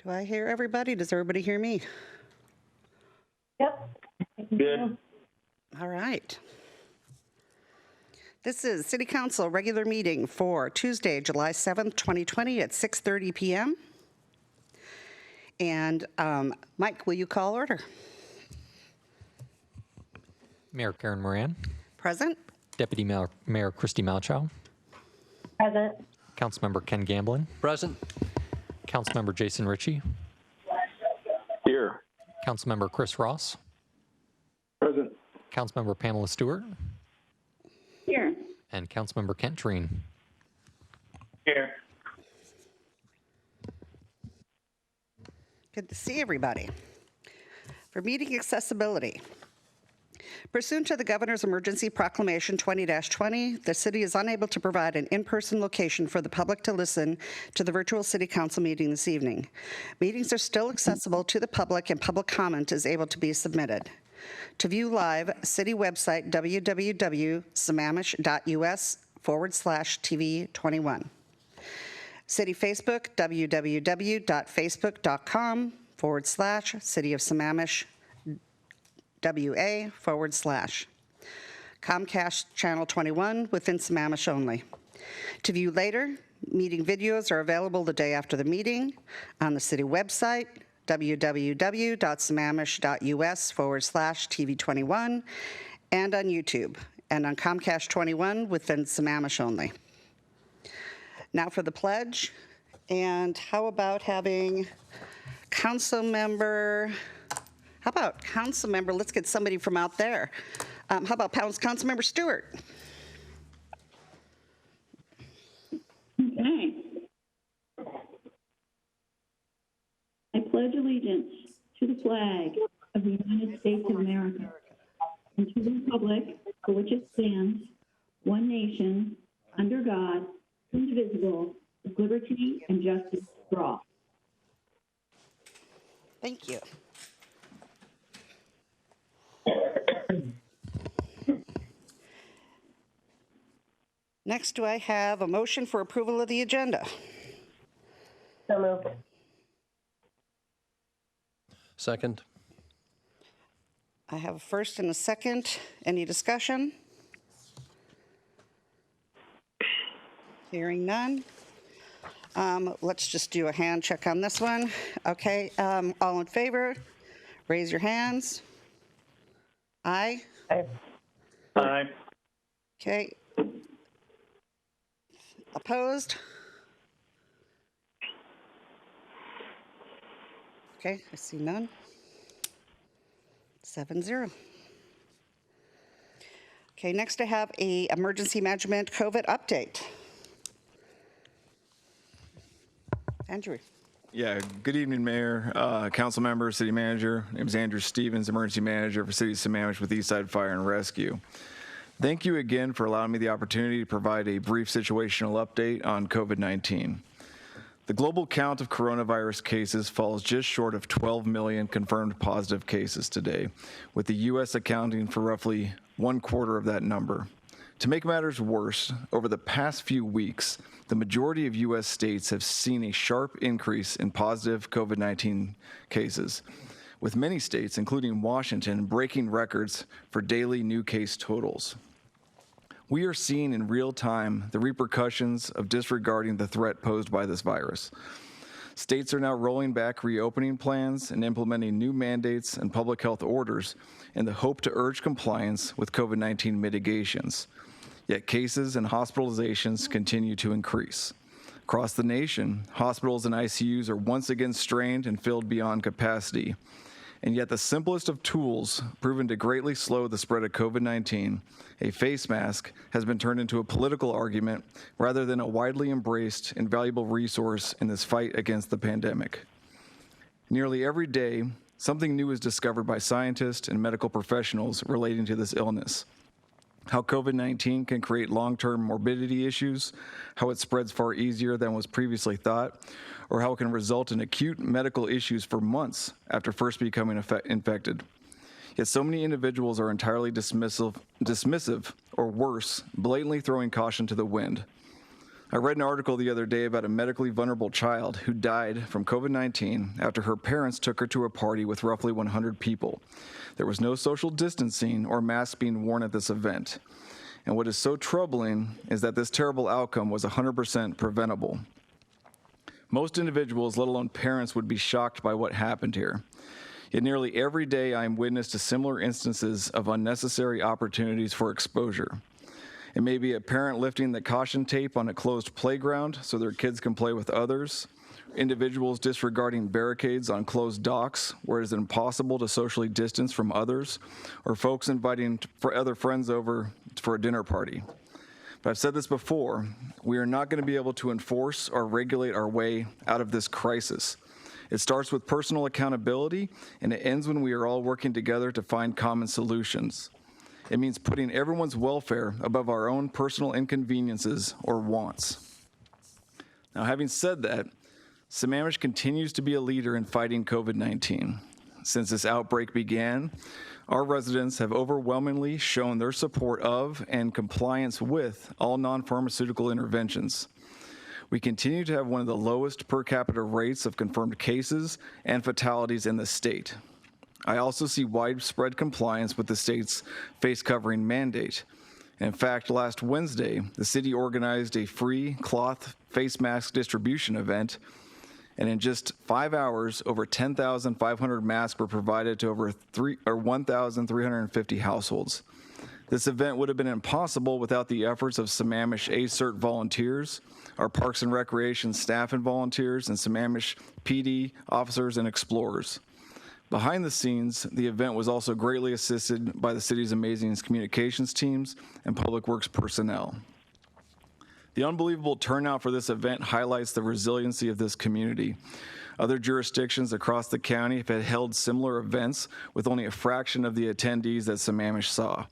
Do I hear everybody? Does everybody hear me? Yep. Good. All right. This is City Council regular meeting for Tuesday, July 7th, 2020 at 6:30 p.m. And Mike, will you call order? Mayor Karen Moran, Present? Deputy Mayor Christy Malchow, Present. Councilmember Ken Gamblin, Present. Councilmember Jason Ritchie, Here. Councilmember Chris Ross, Present. Councilmember Pamela Stewart, Here. and Councilmember Kent Treen. Here. Good to see everybody. For meeting accessibility. Pursuant to the Governor's Emergency Proclamation 20-20, the city is unable to provide an in-person location for the public to listen to the virtual city council meeting this evening. Meetings are still accessible to the public and public comment is able to be submitted. To view live, city website www.sammamish.us/TV21. City Facebook, www.facebook.com/City of Sammamish WA/. Comcast Channel 21 within Sammamish only. To view later, meeting videos are available the day after the meeting on the city website, www.sammamish.us/TV21, and on YouTube, and on Comcast 21 within Sammamish only. Now for the pledge, and how about having council member, let's get somebody from out there. How about Council Member Stewart? Okay. I pledge allegiance to the flag of the United States of America and to the republic for which it stands, one nation, under God, indivisible, with liberty and justice for all. Thank you. Next, do I have a motion for approval of the agenda? So moved. Second. I have a first and a second. Any discussion? Hearing none. Let's just do a hand check on this one. Okay, all in favor, raise your hands. Aye. Aye. Aye. Okay. Opposed? Okay, I see none. 7-0. Okay, next I have a emergency management COVID update. Andrew. Yeah, good evening, Mayor, Council Member, City Manager. My name is Andrew Stevens, Emergency Manager for City of Sammamish with Eastside Fire and Rescue. Thank you again for allowing me the opportunity to provide a brief situational update on COVID-19. The global count of coronavirus cases falls just short of 12 million confirmed positive cases today, with the U.S. accounting for roughly 1/4 of that number. To make matters worse, over the past few weeks, the majority of U.S. states have seen a sharp increase in positive COVID-19 cases, with many states, including Washington, breaking records for daily new case totals. We are seeing in real time the repercussions of disregarding the threat posed by this virus. States are now rolling back reopening plans and implementing new mandates and public health orders in the hope to urge compliance with COVID-19 mitigations. Yet cases and hospitalizations continue to increase. Across the nation, hospitals and ICUs are once again strained and filled beyond capacity. And yet the simplest of tools proven to greatly slow the spread of COVID-19, a face mask, has been turned into a political argument rather than a widely embraced and valuable resource in this fight against the pandemic. Nearly every day, something new is discovered by scientists and medical professionals relating to this illness. How COVID-19 can create long-term morbidity issues, how it spreads far easier than was previously thought, or how it can result in acute medical issues for months after first becoming infected. Yet so many individuals are entirely dismissive, or worse, blatantly throwing caution to the wind. I read an article the other day about a medically vulnerable child who died from COVID-19 after her parents took her to a party with roughly 100 people. There was no social distancing or masks being worn at this event. And what is so troubling is that this terrible outcome was 100% preventable. Most individuals, let alone parents, would be shocked by what happened here. Yet nearly every day I am witness to similar instances of unnecessary opportunities for exposure. It may be a parent lifting the caution tape on a closed playground so their kids can play with others, individuals disregarding barricades on closed docks where it is impossible to socially distance from others, or folks inviting other friends over for a dinner party. But I've said this before, we are not going to be able to enforce or regulate our way out of this crisis. It starts with personal accountability, and it ends when we are all working together to find common solutions. It means putting everyone's welfare above our own personal inconveniences or wants. Now, having said that, Sammamish continues to be a leader in fighting COVID-19. Since this outbreak began, our residents have overwhelmingly shown their support of and compliance with all non-pharmaceutical interventions. We continue to have one of the lowest per capita rates of confirmed cases and fatalities in the state. I also see widespread compliance with the state's face covering mandate. In fact, last Wednesday, the city organized a free cloth face mask distribution event, and in just 5 hours, over 10,500 masks were provided to over 1,350 households. This event would have been impossible without the efforts of Sammamish ACERT volunteers, our Parks and Recreation staff and volunteers, and Sammamish PD officers and explorers. Behind the scenes, the event was also greatly assisted by the city's amazing communications teams and public works personnel. The unbelievable turnout for this event highlights the resiliency of this community. Other jurisdictions across the county have held similar events with only a fraction of the attendees that Sammamish saw.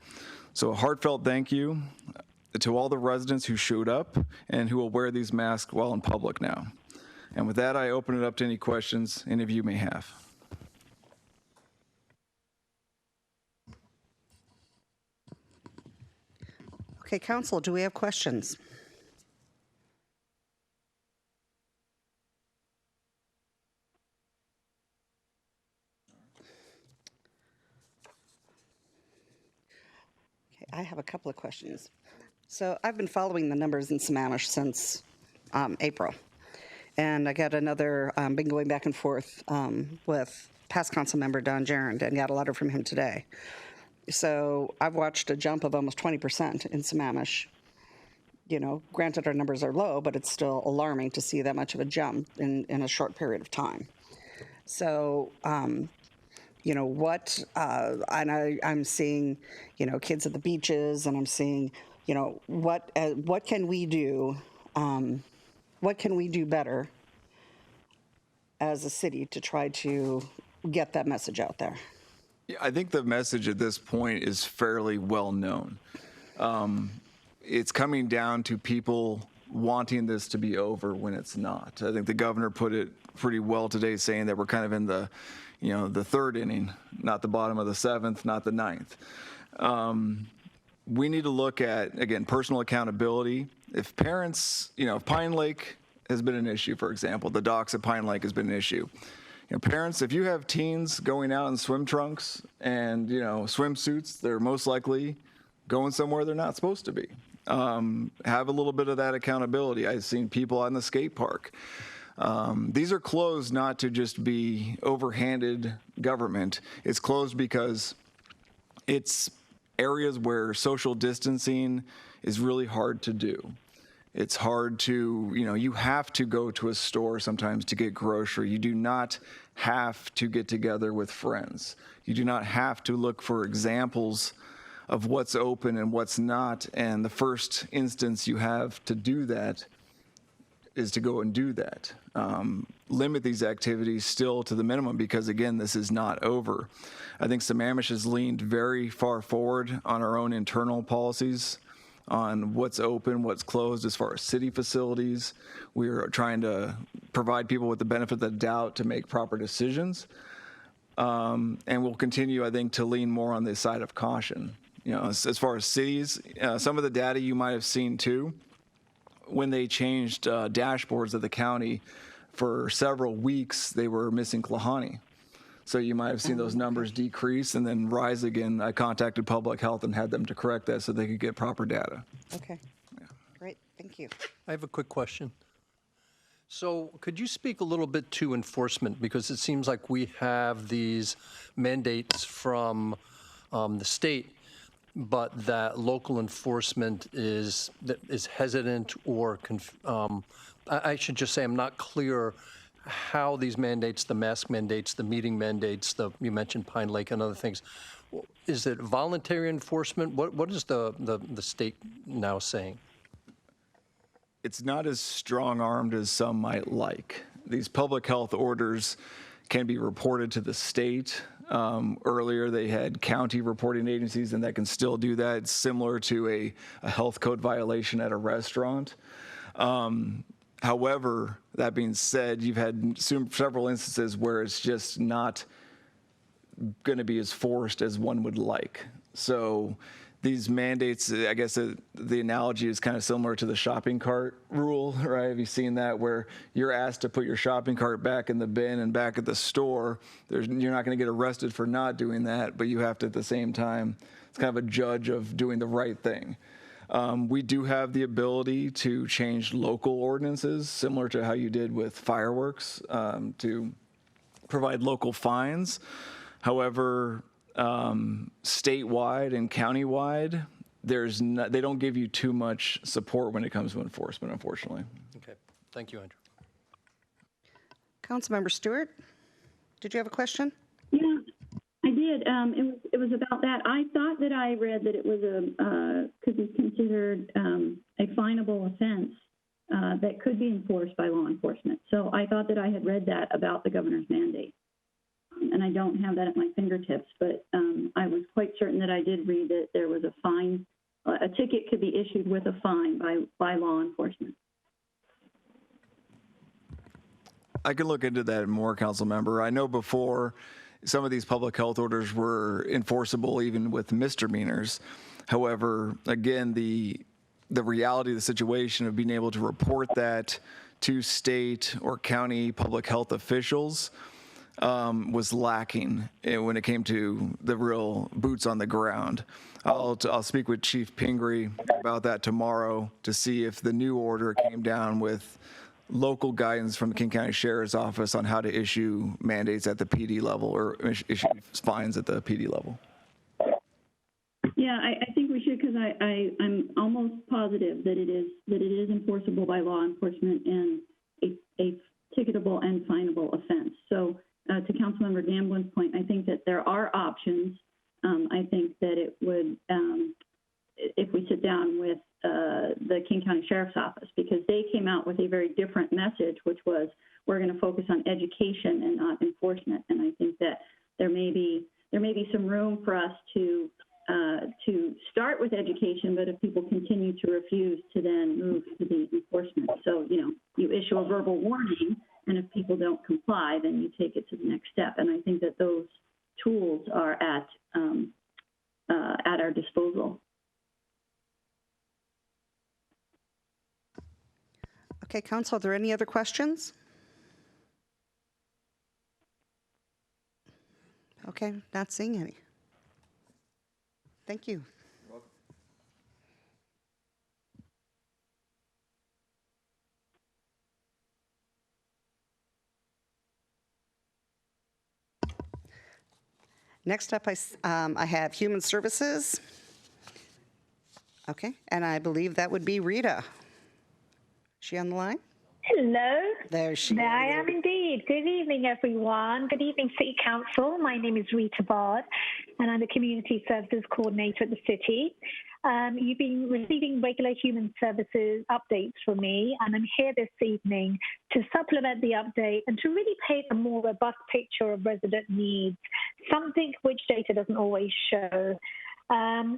So a heartfelt thank you to all the residents who showed up and who will wear these masks while in public now. And with that, I open it up to any questions any of you may have. Okay, council, do we have questions? Okay, I have a couple of questions. So I've been following the numbers in Sammamish since April. And I got another, been going back and forth with past council member Don Gerand and got a letter from him today. So I've watched a jump of almost 20% in Sammamish. You know, granted our numbers are low, but it's still alarming to see that much of a jump in a short period of time. So, you know, what, and I'm seeing, you know, kids at the beaches, and I'm seeing, you know, what can we do? What can we do better as a city to try to get that message out there? Yeah, I think the message at this point is fairly well known. It's coming down to people wanting this to be over when it's not. I think the governor put it pretty well today, saying that we're kind of in the, you know, the third inning, not the bottom of the seventh, not the ninth. We need to look at, again, personal accountability. If parents, you know, if Pine Lake has been an issue, for example, the docks at Pine Lake has been an issue. You know, parents, if you have teens going out in swim trunks and, you know, swimsuits, they're most likely going somewhere they're not supposed to be. Have a little bit of that accountability. I've seen people on the skate park. These are closed not to just be overhanded government. It's closed because it's areas where social distancing is really hard to do. It's hard to, you know, you have to go to a store sometimes to get grocery. You do not have to get together with friends. You do not have to look for examples of what's open and what's not. And the first instance you have to do that is to go and do that. Limit these activities still to the minimum because, again, this is not over. I think Sammamish has leaned very far forward on our own internal policies on what's open, what's closed as far as city facilities. We are trying to provide people with the benefit of the doubt to make proper decisions. And we'll continue, I think, to lean more on the side of caution. You know, as far as cities, some of the data you might have seen too, when they changed dashboards of the county, for several weeks, they were missing Klahani. So you might have seen those numbers decrease and then rise again. I contacted public health and had them to correct that so they could get proper data. Okay. Great, thank you. I have a quick question. So could you speak a little bit to enforcement? Because it seems like we have these mandates from the state, but that local enforcement is hesitant or, I should just say I'm not clear how these mandates, the mask mandates, the meeting mandates, you mentioned Pine Lake and other things. Is it voluntary enforcement? What is the state now saying? It's not as strong-armed as some might like. These public health orders can be reported to the state. Earlier, they had county reporting agencies, and that can still do that. It's similar to a health code violation at a restaurant. However, that being said, you've had several instances where it's just not going to be as forced as one would like. So these mandates, I guess the analogy is kind of similar to the shopping cart rule, right? Have you seen that where you're asked to put your shopping cart back in the bin and back at the store? You're not going to get arrested for not doing that, but you have to at the same time, it's kind of a judge of doing the right thing. We do have the ability to change local ordinances, similar to how you did with fireworks, to provide local fines. However, statewide and countywide, they don't give you too much support when it comes to enforcement, unfortunately. Okay, thank you, Andrew. Councilmember Stewart, did you have a question? Yeah, I did. It was about that. I thought that I read that it was could be considered a finable offense that could be enforced by law enforcement. So I thought that I had read that about the governor's mandate. And I don't have that at my fingertips, but I was quite certain that I did read that there was a fine. A ticket could be issued with a fine by law enforcement. I can look into that more, council member. I know before some of these public health orders were enforceable even with misdemeanors. However, again, the reality of the situation of being able to report that to state or county public health officials was lacking when it came to the real boots on the ground. I'll speak with Chief Pingree about that tomorrow to see if the new order came down with local guidance from the King County Sheriff's Office on how to issue mandates at the PD level or issue fines at the PD level. Yeah, I think we should, because I'm almost positive that it is enforceable by law enforcement and a ticketable and finable offense. So to Councilmember Gamblin's point, I think that there are options. I think that it would, if we sit down with the King County Sheriff's Office, because they came out with a very different message, which was we're going to focus on education and not enforcement. And I think that there may be some room for us to start with education, but if people continue to refuse, to then move to the enforcement. So, you issue a verbal warning, and if people don't comply, then you take it to the next step. And I think that those tools are at our disposal. Okay, Council, are there any other questions? Okay, not seeing any. Thank you. Next up, I have Human Services. Okay, and I believe that would be Rita. Is she on the line? Hello. There she There I is. am indeed. Good evening, everyone. Good evening, City Council. My name is Rita Bard, and I'm the Community Services Coordinator at the City. You've been receiving regular human services updates from me, and I'm here this evening to supplement the update and to really paint a more robust picture of resident needs, something which data doesn't always show.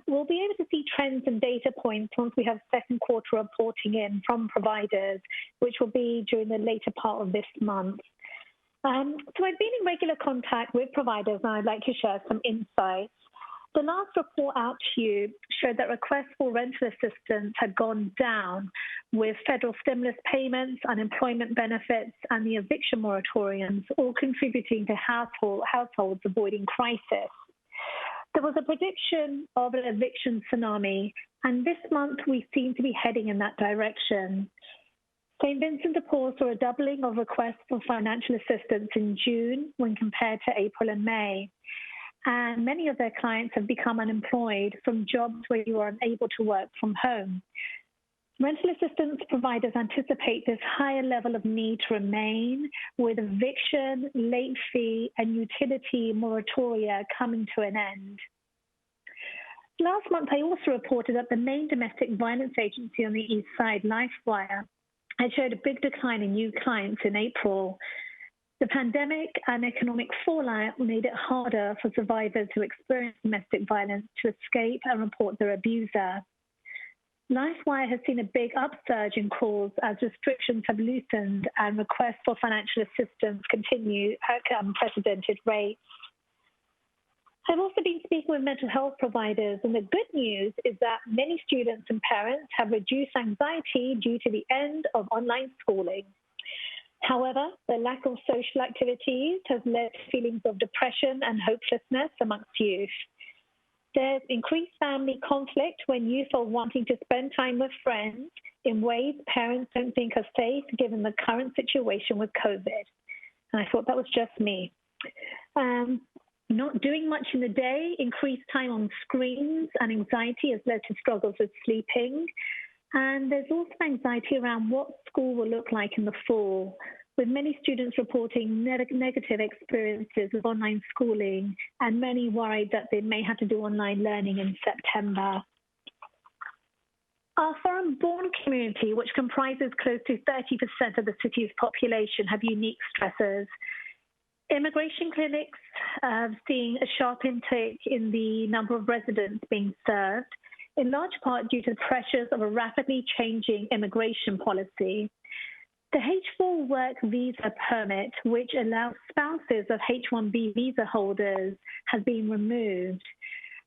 We'll be able to see trends and data points once we have second quarter reporting in from providers, which will be during the later part of this month. So I've been in regular contact with providers, and I'd like to share some insights. The last report out to you showed that requests for rental assistance had gone down, with federal stimulus payments, unemployment benefits, and the eviction moratoriums all contributing to households avoiding crisis. There was a prediction of an eviction tsunami, and this month we seem to be heading in that direction. St. Vincent de Paul saw a doubling of requests for financial assistance in June when compared to April and May. And many of their clients have become unemployed from jobs where you are unable to work from home. Rental assistance providers anticipate this higher level of need to remain, with eviction, late fee, and utility moratoria coming to an end. Last month, I also reported that the main domestic violence agency on the East Side, LifeWire, had showed a big decline in new clients in April. The pandemic and economic fallout made it harder for survivors who experience domestic violence to escape and report their abuser. LifeWire has seen a big upsurge in calls as restrictions have loosened and requests for financial assistance continue at unprecedented rates. I've also been speaking with mental health providers, and the good news is that many students and parents have reduced anxiety due to the end of online schooling. However, the lack of social activities has led to feelings of depression and hopelessness amongst youth. There's increased family conflict when youth are wanting to spend time with friends in ways parents don't think are safe given the current situation with COVID. And I thought that was just me. Not doing much in the day, increased time on screens, and anxiety has led to struggles with sleeping. And there's also anxiety around what school will look like in the fall, with many students reporting negative experiences with online schooling and many worried that they may have to do online learning in September. Our foreign-born community, which comprises close to 30% of the city's population, have unique stressors. Immigration clinics seeing a sharp intake in the number of residents being served, in large part due to the pressures of a rapidly changing immigration policy. The H-4 work visa permit, which allows spouses of H-1B visa holders, has been removed.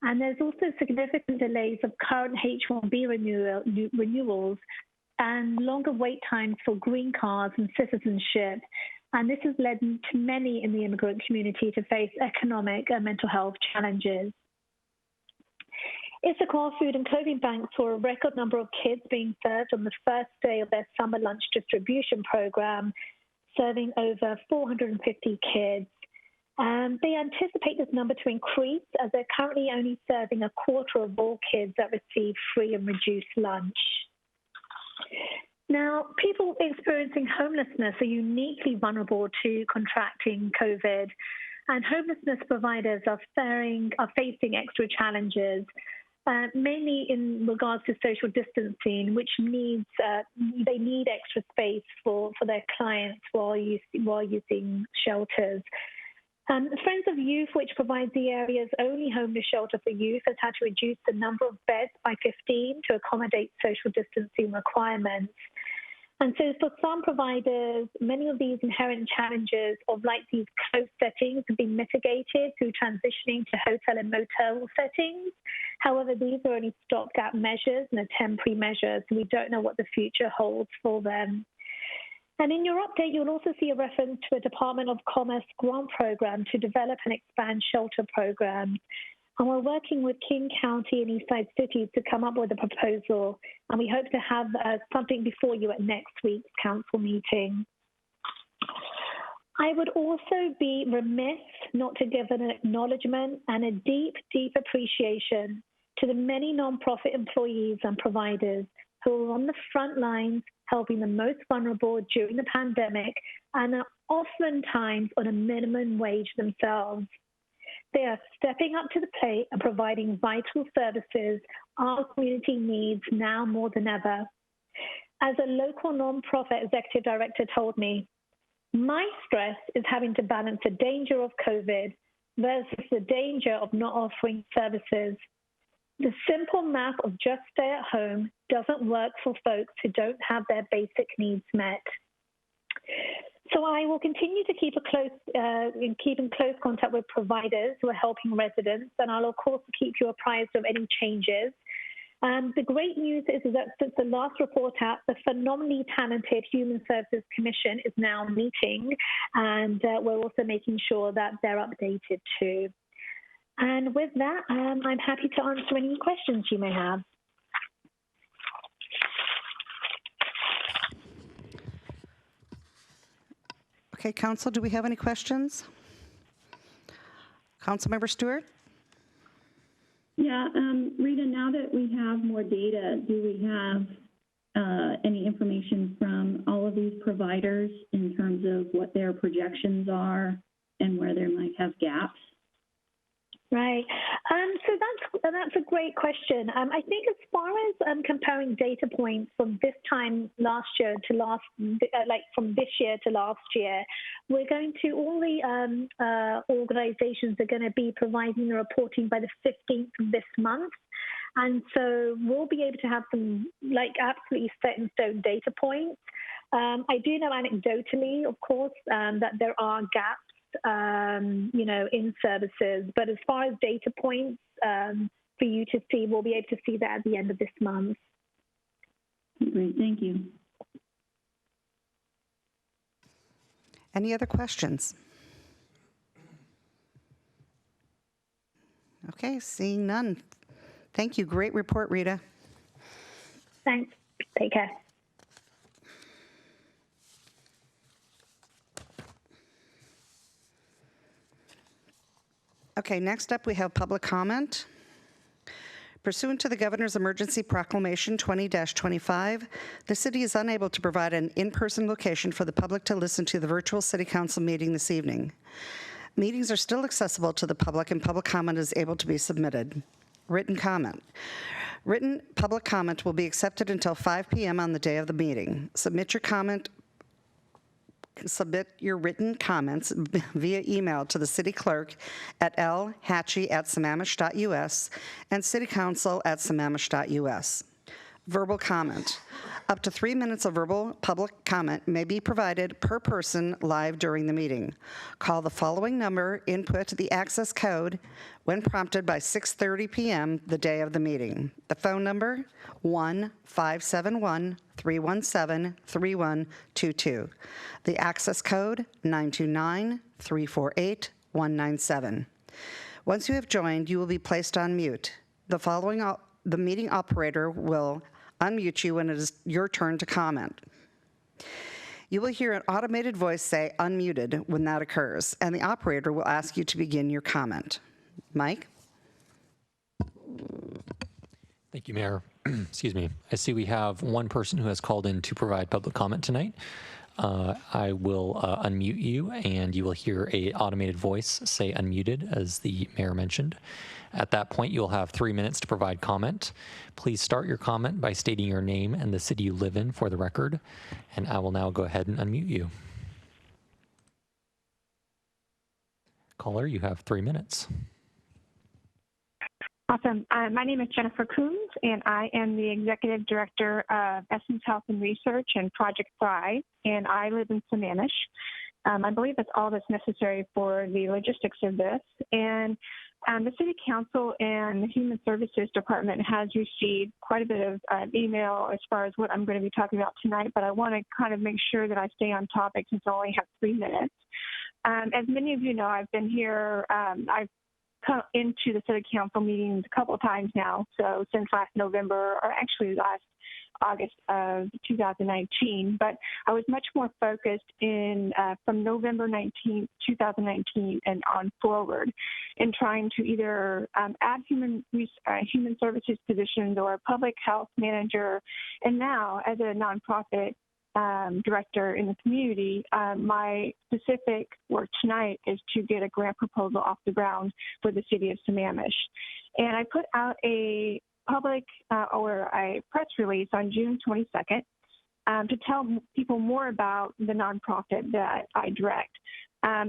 And there's also significant delays of current H-1B renewals and longer wait times for green cards and citizenship. And this has led to many in the immigrant community to face economic and mental health challenges. Issachar Food and Clothing Bank saw a record number of kids being served on the first day of their summer lunch distribution program, serving over 450 kids. They anticipate this number to increase as they're currently only serving a quarter of all kids that receive free and reduced lunch. Now, people experiencing homelessness are uniquely vulnerable to contracting COVID, and homelessness providers are facing extra challenges, mainly in regards to social distancing, which means they need extra space for their clients while using shelters. Friends of Youth, which provides the area's only homeless shelter for youth, has had to reduce the number of beds by 15 to accommodate social distancing requirements. And so for some providers, many of these inherent challenges of these closed settings have been mitigated through transitioning to hotel and motel settings. However, these are only stopgap measures and a temporary measure, so we don't know what the future holds for them. And in your update, you'll also see a reference to a Department of Commerce grant program to develop and expand shelter programs. And we're working with King County and Eastside cities to come up with a proposal. And we hope to have something before you at next week's council meeting. I would also be remiss not to give an acknowledgement and a deep, deep appreciation to the many nonprofit employees and providers who are on the front lines helping the most vulnerable during the pandemic and are oftentimes on a minimum wage themselves. They are stepping up to the plate and providing vital services our community needs now more than ever. As a local nonprofit executive director told me, my stress is having to balance the danger of COVID versus the danger of not offering services. The simple math of just stay at home doesn't work for folks who don't have their basic needs met. So I will continue to keep in close contact with providers who are helping residents, and I'll of course keep you apprised of any changes. The great news is that since the last report out, the phenomenally talented Human Services Commission is now meeting, and we're also making sure that they're updated too. And with that, I'm happy to answer any questions you may have. Okay, Council, do we have any questions? Councilmember Stewart? Yeah, Rita, now that we have more data, do we have any information from all of these providers in terms of what their projections are and where they might have gaps? Right. So that's a great question. I think as far as comparing data points from this time last year to from this year to last year, we're going to, all the organizations are going to be providing the reporting by the 15th of this month. And so we'll be able to have some absolutely set in stone data points. I do know anecdotally, of course, that there are gaps in services. But as far as data points for you to see, we'll be able to see that at the end of this month. Great, thank you. Any other questions? Okay, seeing none. Thank you. Great report, Rita. Thanks. Take care. Okay, next up we have public comment. Pursuant to the Governor's Emergency Proclamation 20-25, the city is unable to provide an in-person location for the public to listen to the virtual City Council meeting this evening. Meetings are still accessible to the public, and public comment is able to be submitted. Written comment. Written public comment will be accepted until 5 p.m. on the day of the meeting. Submit your written comments via email to the city clerk at lhatchie@sammamish.us and citycouncil@sammamish.us. Verbal comment. Up to 3 minutes of verbal public comment may be provided per person live during the meeting. Call the following number, input the access code when prompted by 6:30 p.m. the day of the meeting. The phone number, 1-571-317-3122. The access code, 929-348-197. Once you have joined, you will be placed on mute. The meeting operator will unmute you when it is your turn to comment. You will hear an automated voice say unmuted when that occurs, and the operator will ask you to begin your comment. Mike? Thank you, Mayor. Excuse me. I see we have one person who has called in to provide public comment tonight. I will unmute you, and you will hear an automated voice say unmuted, as the mayor mentioned. At that point, you'll have 3 minutes to provide comment. Please start your comment by stating your name and the city you live in for the record, and I will now go ahead and unmute you. Caller, you have 3 minutes. Awesome. My name is Jennifer Coombs, and I am the Executive Director of Essence Health and Research and Project Thrive, and I live in Sammamish. I believe that's all that's necessary for the logistics of this. And the City Council and the Human Services Department has received quite a bit of email as far as what I'm going to be talking about tonight, but I want to kind of make sure that I stay on topic since I only have 3 minutes. As many of you know, I've been here, I've come into the City Council meetings a couple of times now, so since last November, or actually last August of 2019, but I was much more focused in from November 19, 2019 and on forward in trying to either add human services positions or a public health manager. And now as a nonprofit director in the community, my specific work tonight is to get a grant proposal off the ground for the city of Sammamish. And I put out a public or a press release on June 22nd to tell people more about the nonprofit that I direct.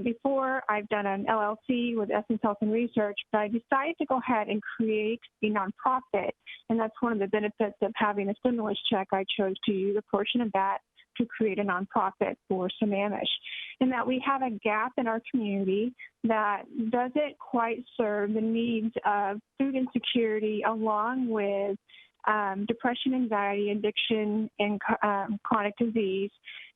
Before, I've done an LLC with Essence Health and Research, but I decided to go ahead and create a nonprofit, and that's one of the benefits of having a stimulus check. I chose to use a portion of that to create a nonprofit for Sammamish, in that we have a gap in our community that doesn't quite serve the needs of food insecurity along with depression, anxiety, addiction, and chronic disease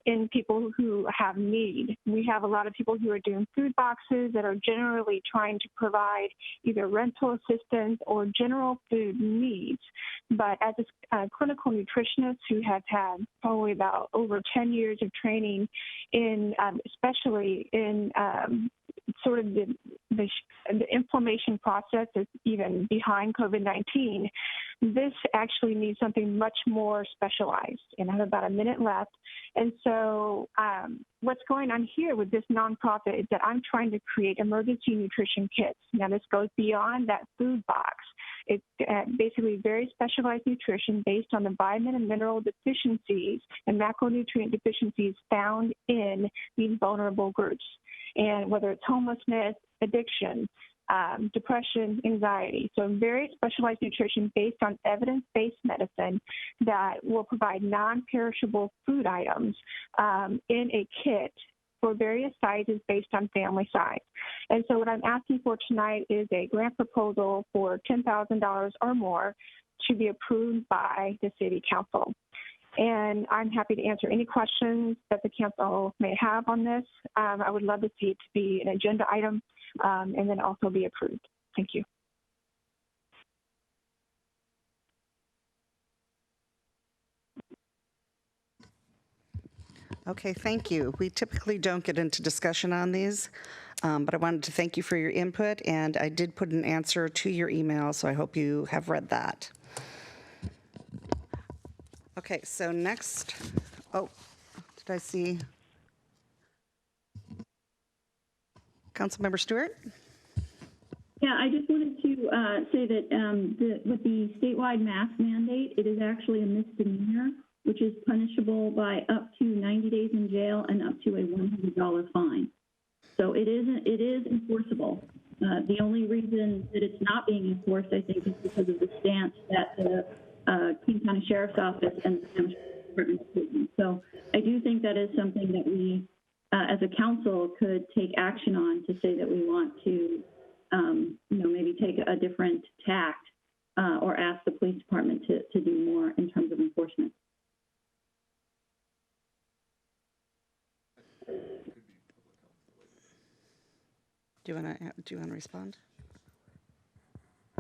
in people who have need. We have a lot of people who are doing food boxes that are generally trying to provide either rental assistance or general food needs. But as a clinical nutritionist who has had probably about over 10 years of training in, especially in sort of the inflammation process is even behind COVID-19, this actually needs something much more specialized. And I have about a minute left. And so what's going on here with this nonprofit is that I'm trying to create emergency nutrition kits. Now, this goes beyond that food box. It's basically very specialized nutrition based on the vitamin and mineral deficiencies and macronutrient deficiencies found in these vulnerable groups. And whether it's homelessness, addiction, depression, anxiety. So very specialized nutrition based on evidence-based medicine that will provide non-perishable food items in a kit for various sizes based on family size. And so what I'm asking for tonight is a grant proposal for $10,000 or more to be approved by the City Council. And I'm happy to answer any questions that the council may have on this. I would love to see it to be an agenda item and then also be approved. Thank you. Okay, thank you. We typically don't get into discussion on these, but I wanted to thank you for your input, and I did put an answer to your email, so I hope you have read that. Okay, so next, oh, did I see Councilmember Stewart? Yeah, I just wanted to say that with the statewide mask mandate, it is actually a misdemeanor, which is punishable by up to 90 days in jail and up to a $100 fine. So it is enforceable. The only reason that it's not being enforced, I think, is because of the stance that the King County Sheriff's Office and the County Sheriff's Department is taking. So I do think that is something that we, as a council, could take action on to say that we want to, maybe take a different tact or ask the police department to do more in terms of enforcement. Do you want to respond?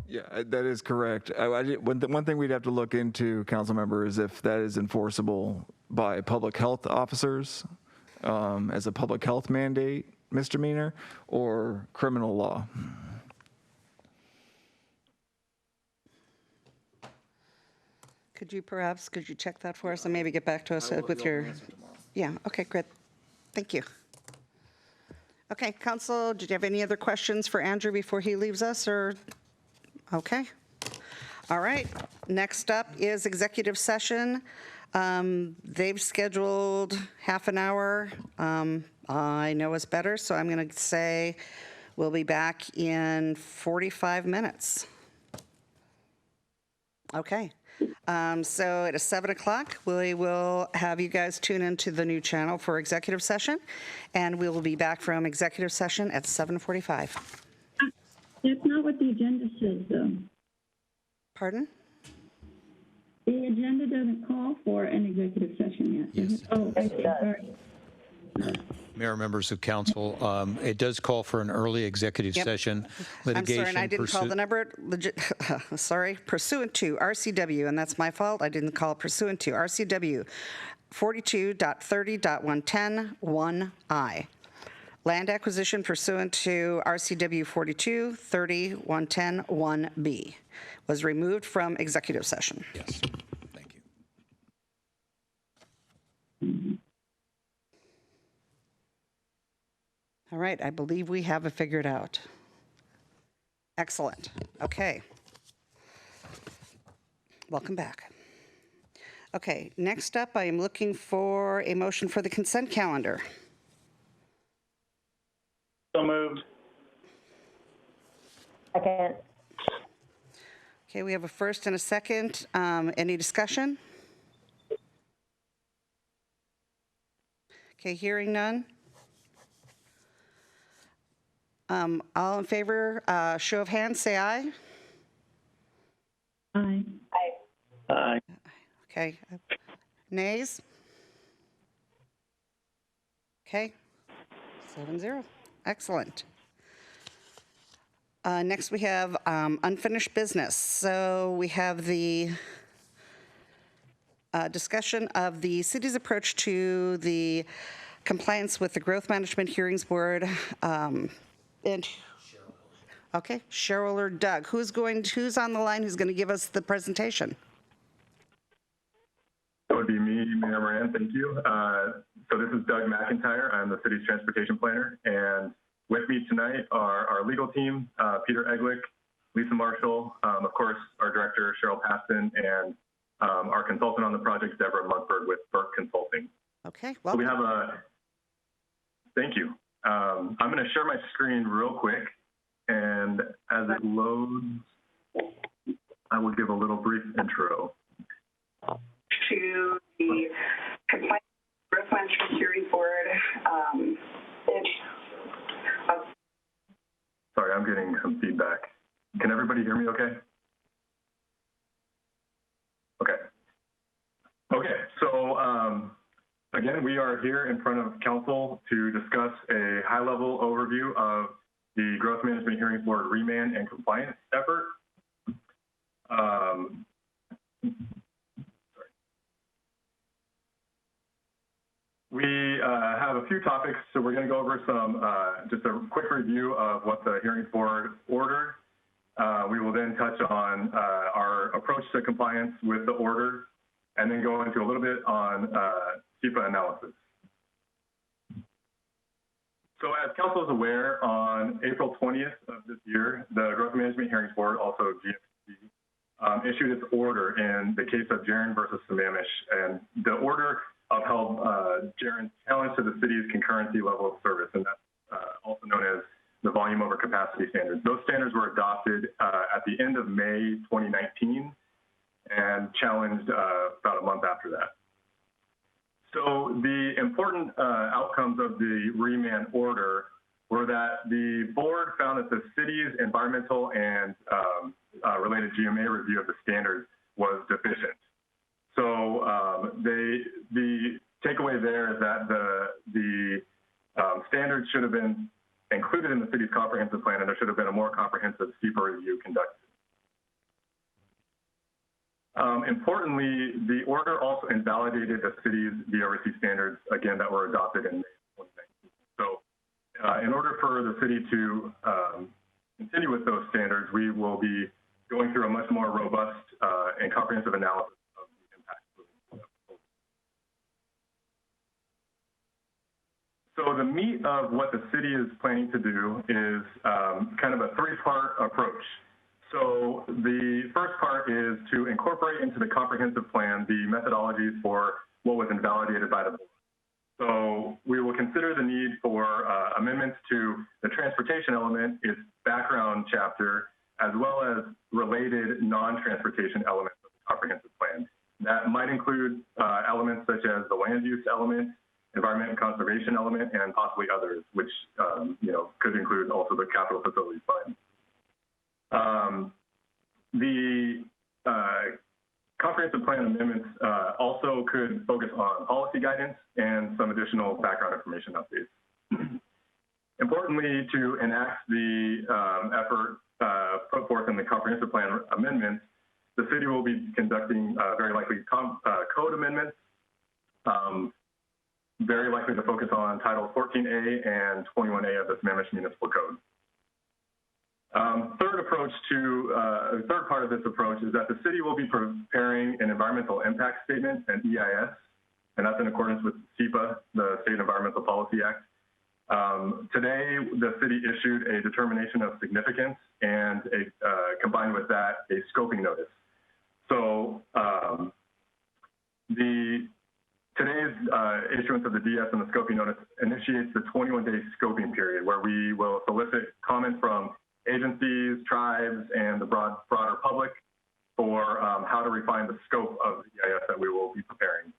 Yeah, that is correct. One thing we'd have to look into, council member, is if that is enforceable by public health officers as a public health mandate misdemeanor or criminal law. Could you check that for us and maybe get back to us with your, yeah, okay, great. Thank you. Okay, council, did you have any other questions for Andrew before he leaves us, or? Okay. All right. Next up is executive session. They've scheduled half an hour. I know it's better, so I'm going to say we'll be back in 45 minutes. Okay. So at 7 o'clock, we will have you guys tune into the new channel for executive session, and we will be back from executive session at 7:45. That's not what the agenda says, though. Pardon? The agenda doesn't call for an executive session yet. Yes. Oh, I see. Sorry. Mayor, members of council, it does call for an early executive session. Litigation. I'm sorry, and I didn't call the number, pursuant to RCW, and that's my fault. I didn't call pursuant to RCW 42.30.110(1)I. Land acquisition pursuant to RCW 42.30.110(1)B was removed from executive session. Yes, thank you. All right, I believe we have it figured out. Excellent. Okay. Welcome back. Okay, next up, I am looking for a motion for the consent calendar. So moved. Second. Okay, we have a first and a second. Any discussion? Okay, hearing none. All in favor, show of hands, say aye. Aye. Aye. Okay. Nays? Okay. 7-0. Excellent. Next, we have unfinished business. So we have the discussion of the city's approach to the compliance with the Growth Management Hearings Board. And okay, Cheryl or Doug, who's on the line? Who's going to give us the presentation? That would be me, Mayor Moran. Thank you. So this is Doug McIntyre. I'm the city's transportation planner, and with me tonight are our legal team, Peter Eglick, Lisa Marshall, of course, our director, Cheryl Paston, and our consultant on the project, Deborah Mudford with Burke Consulting. Okay, So we welcome. have thank you. I'm going to share my screen real quick, and as it loads, I will give a little brief intro. To the Compliance Growth Management Hearing Board. Sorry, I'm getting some feedback. Can everybody hear me okay? Okay, so again, we are here in front of council to discuss a high-level overview of the Growth Management Hearings Board remand and compliance effort. We have a few topics, so we're going to go over some, just a quick review of what the Hearings Board ordered. We will then touch on our approach to compliance with the order, and then go into a little bit on SEPA analysis. So as council is aware, on April 20th of this year, the Growth Management Hearings Board, also GMHB, issued its order in the case of Jaron versus Sammamish, and the order upheld Jaron's challenge to the city's concurrency level of service, and that's also known as the volume over capacity standards. Those standards were adopted at the end of May 2019 and challenged about a month after that. So the important outcomes of the remand order were that the board found that the city's environmental and related GMA review of the standards was deficient. So the takeaway there is that the standards should have been included in the city's comprehensive plan, and there should have been a more comprehensive SEPA review conducted. Importantly, the order also invalidated the city's VRC standards, again, that were adopted in May 2019. So in order for the city to continue with those standards, we will be going through a much more robust and comprehensive analysis of the impacts. So the meat of what the city is planning to do is kind of a three-part approach. So the first part is to incorporate into the comprehensive plan the methodologies for what was invalidated by the board. So we will consider the need for amendments to the transportation element, its background chapter, as well as related non-transportation elements of the comprehensive plan. That might include elements such as the land use element, environment and conservation element, and possibly others, which could include also the capital facilities fund. The comprehensive plan amendments also could focus on policy guidance and some additional background information updates. Importantly, to enact the effort put forth in the comprehensive plan amendments, the city will be conducting very likely code amendments, very likely to focus on Title 14A and 21A of the Sammamish Municipal Code. Third part of this approach is that the city will be preparing an environmental impact statement, an EIS, and that's in accordance with SEPA, the State Environmental Policy Act. Today, the city issued a determination of significance and combined with that, a scoping notice. So today's issuance of the DS and the scoping notice initiates the 21-day scoping period where we will solicit comments from agencies, tribes, and the broader public for how to refine the scope of the EIS that we will be preparing.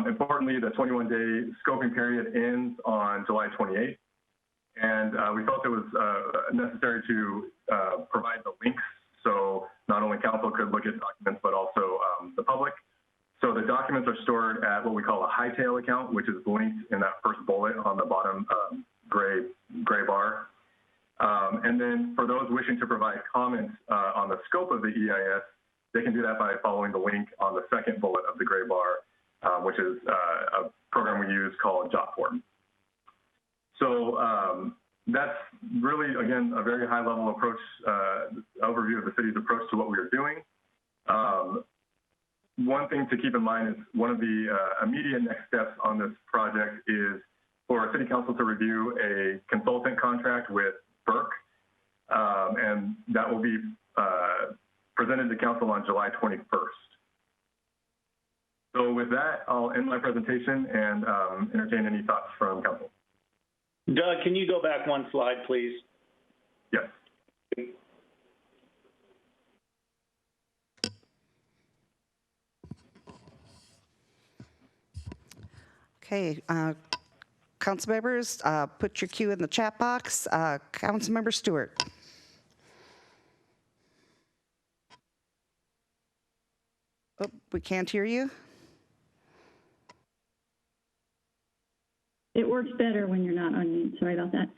Importantly, the 21-day scoping period ends on July 28th, and we felt it was necessary to provide the links so not only council could look at documents, but also the public. So the documents are stored at what we call a hightail account, which is linked in that first bullet on the bottom gray bar. And then for those wishing to provide comments on the scope of the EIS, they can do that by following the link on the second bullet of the gray bar, which is a program we use called JotForm. So that's really, again, a very high-level approach, overview of the city's approach to what we are doing. One thing to keep in mind is one of the immediate next steps on this project is for City Council to review a consultant contract with FERC, and that will be presented to Council on July 21st. So with that, I'll end my presentation and entertain any thoughts from Council. Doug, can you go back one slide, please? Yes. Okay, council members, put your cue in the chat box. Councilmember Stewart. Oh, we can't hear you. It works better when you're not on mute. Sorry about that.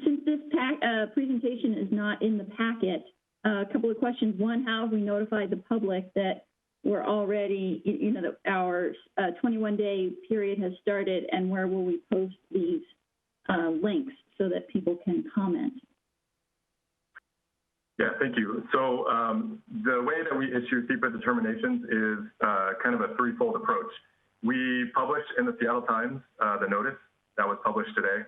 Since this presentation is not in the packet, a couple of questions. One, how have we notified the public that we're already, that our 21-day period has started, and where will we post these links so that people can comment? Yeah, thank you. So the way that we issue SEPA determinations is kind of a threefold approach. We publish in the Seattle Times the notice that was published today.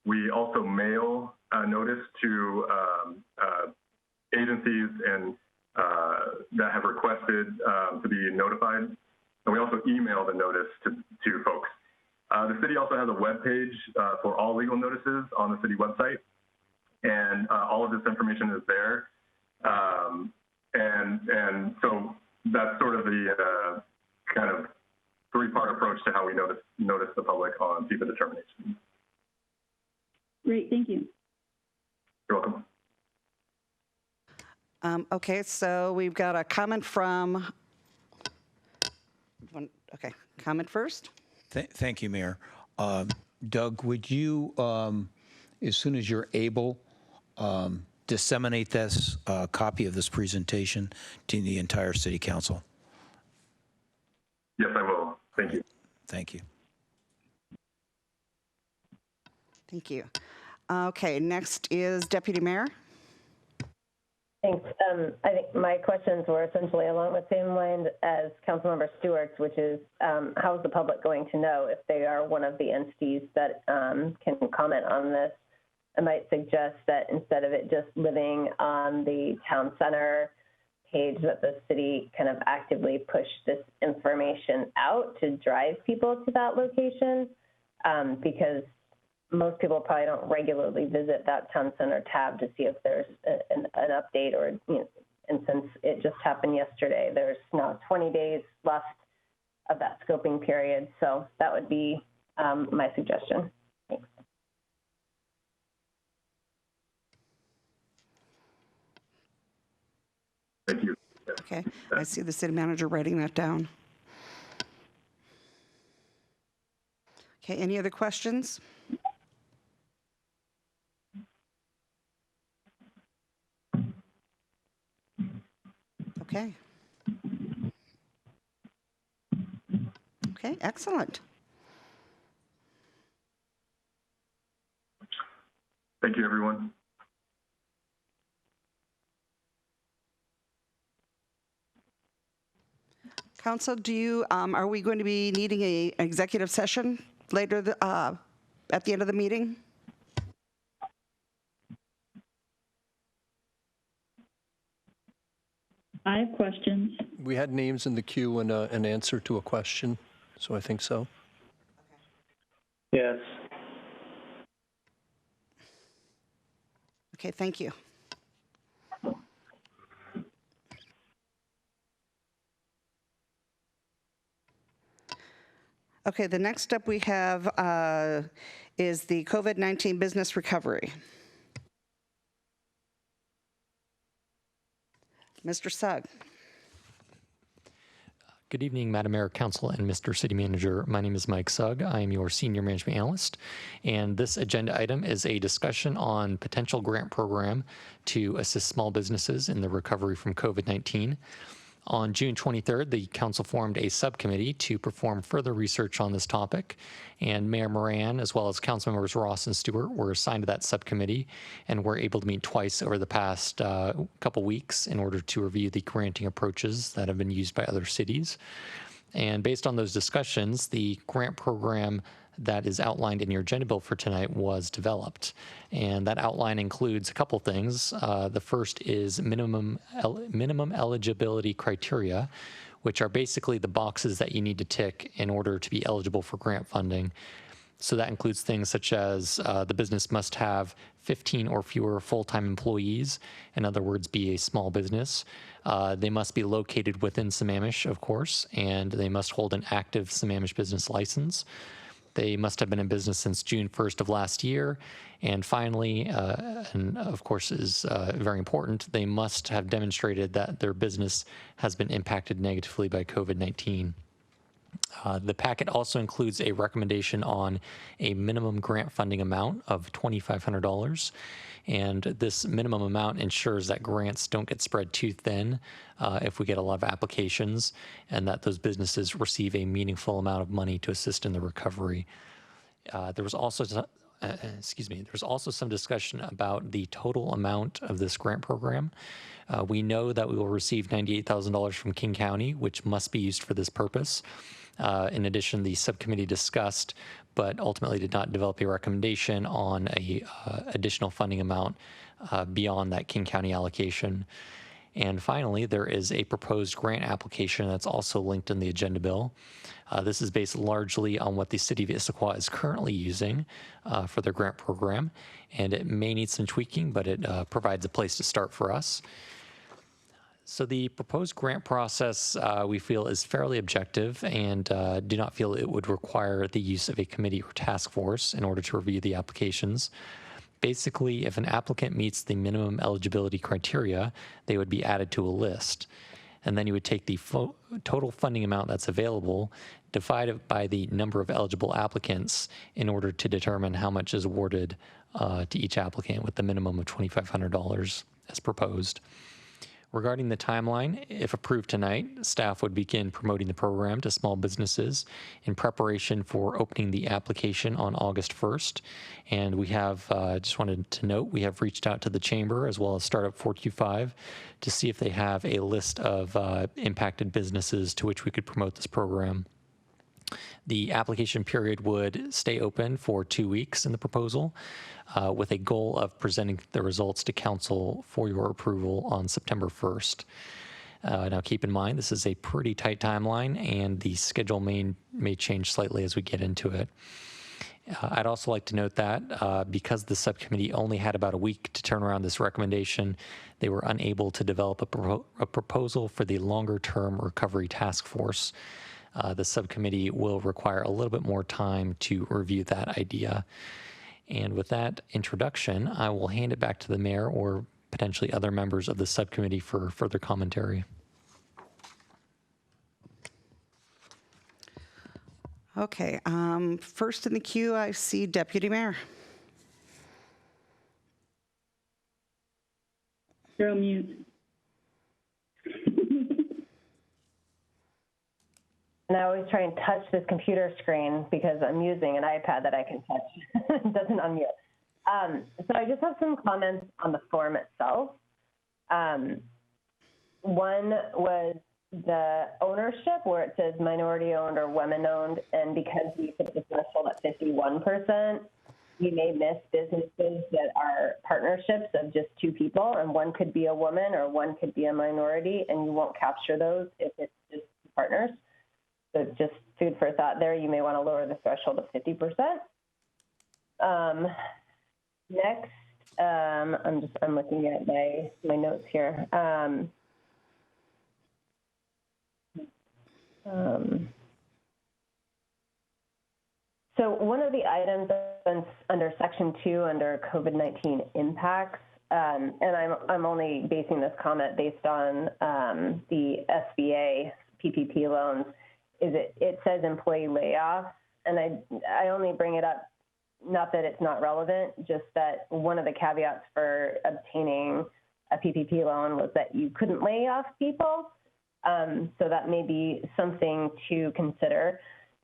We also mail a notice to agencies and that have requested to be notified. And we also email the notice to folks. The city also has a web page for all legal notices on the city website. And all of this information is there. And so that's sort of the kind of three-part approach to how we notice the public on SEPA determinations. Great, thank you. You're welcome. Okay, so we've got a comment from, okay, comment first. Thank you, Mayor. Doug, would you, as soon as you're able, disseminate this copy of this presentation to the entire City Council? Yes, I will. Thank you. Thank you. Thank you. Okay, next is Deputy Mayor. Thanks. I think my questions were essentially along the same line as Councilmember Stewart's, which is how is the public going to know if they are one of the entities that can comment on this? I might suggest that instead of it just living on the town center page, that the city kind of actively push this information out to drive people to that location, because most people probably don't regularly visit that town center tab to see if there's an update or, and since it just happened yesterday, there's now 20 days left of that scoping period. So that would be my suggestion. Thanks. Thank you. Okay, I see the city manager writing that down. Okay, any other questions? Okay. Okay, excellent. Thank you, everyone. Council, do you, are we going to be needing an executive session later at the end of the meeting? I have questions. We had names in the queue and an answer to a question, so I think so. Yes. Okay, thank you. Okay, the next up we have is the COVID-19 business recovery. Mr. Sugg. Good evening, Madam Mayor, Council, and Mr. City Manager. My name is Mike Sugg. I am your Senior Management Analyst, and this agenda item is a discussion on potential grant program to assist small businesses in the recovery from COVID-19. On June 23rd, the Council formed a subcommittee to perform further research on this topic, and Mayor Moran, as well as Council members Ross and Stewart, were assigned to that subcommittee and were able to meet twice over the past couple weeks in order to review the granting approaches that have been used by other cities. And based on those discussions, the grant program that is outlined in your agenda bill for tonight was developed. And that outline includes a couple things. The first is minimum eligibility criteria, which are basically the boxes that you need to tick in order to be eligible for grant funding. So that includes things such as the business must have 15 or fewer full-time employees, in other words, be a small business. They must be located within Sammamish, of course, and they must hold an active Sammamish business license. They must have been in business since June 1st of last year. And finally, and of course is very important, they must have demonstrated that their business has been impacted negatively by COVID-19. The packet also includes a recommendation on a minimum grant funding amount of $2,500. And this minimum amount ensures that grants don't get spread too thin if we get a lot of applications, and that those businesses receive a meaningful amount of money to assist in the recovery. There was also some discussion about the total amount of this grant program. We know that we will receive $98,000 from King County, which must be used for this purpose. In addition, the subcommittee discussed, but ultimately did not develop a recommendation on a additional funding amount beyond that King County allocation. And finally, there is a proposed grant application that's also linked in the agenda bill. This is based largely on what the City of Issaquah is currently using for their grant program, and it may need some tweaking, but it provides a place to start for us. So the proposed grant process, we feel, is fairly objective and do not feel it would require the use of a committee or task force in order to review the applications. Basically, if an applicant meets the minimum eligibility criteria, they would be added to a list. And then you would take the total funding amount that's available, divide it by the number of eligible applicants in order to determine how much is awarded to each applicant, with the minimum of $2,500 as proposed. Regarding the timeline, if approved tonight, staff would begin promoting the program to small businesses in preparation for opening the application on August 1st. And we have, just wanted to note, we have reached out to the Chamber as well as Startup 425 to see if they have a list of impacted businesses to which we could promote this program. The application period would stay open for 2 weeks in the proposal, with a goal of presenting the results to Council for your approval on September 1st. Now, keep in mind, this is a pretty tight timeline, and the schedule may change slightly as we get into it. I'd also like to note that because the subcommittee only had about a week to turn around this recommendation, they were unable to develop a proposal for the longer-term recovery task force. The subcommittee will require a little bit more time to review that idea. And with that introduction, I will hand it back to the mayor or potentially other members of the subcommittee for further commentary. Okay, first in the queue, I see Deputy Mayor. You're on mute. And I always try and touch this computer screen because I'm using an iPad that I can touch. It doesn't unmute. So I just have some comments on the form itself. One was the ownership, where it says minority owned or women owned, and because we put the threshold at 51%, you may miss businesses that are partnerships of just two people, and one could be a woman or one could be a minority, and you won't capture those if it's just partners. So just food for thought there. You may want to lower the threshold to 50%. Next, I'm looking at my notes here. So one of the items under Section 2 under COVID-19 impacts, and I'm only basing this comment based on the SBA PPP loans, is it says employee layoffs, and I only bring it up, not that it's not relevant, just that one of the caveats for obtaining a PPP loan was that you couldn't lay off people. So that may be something to consider.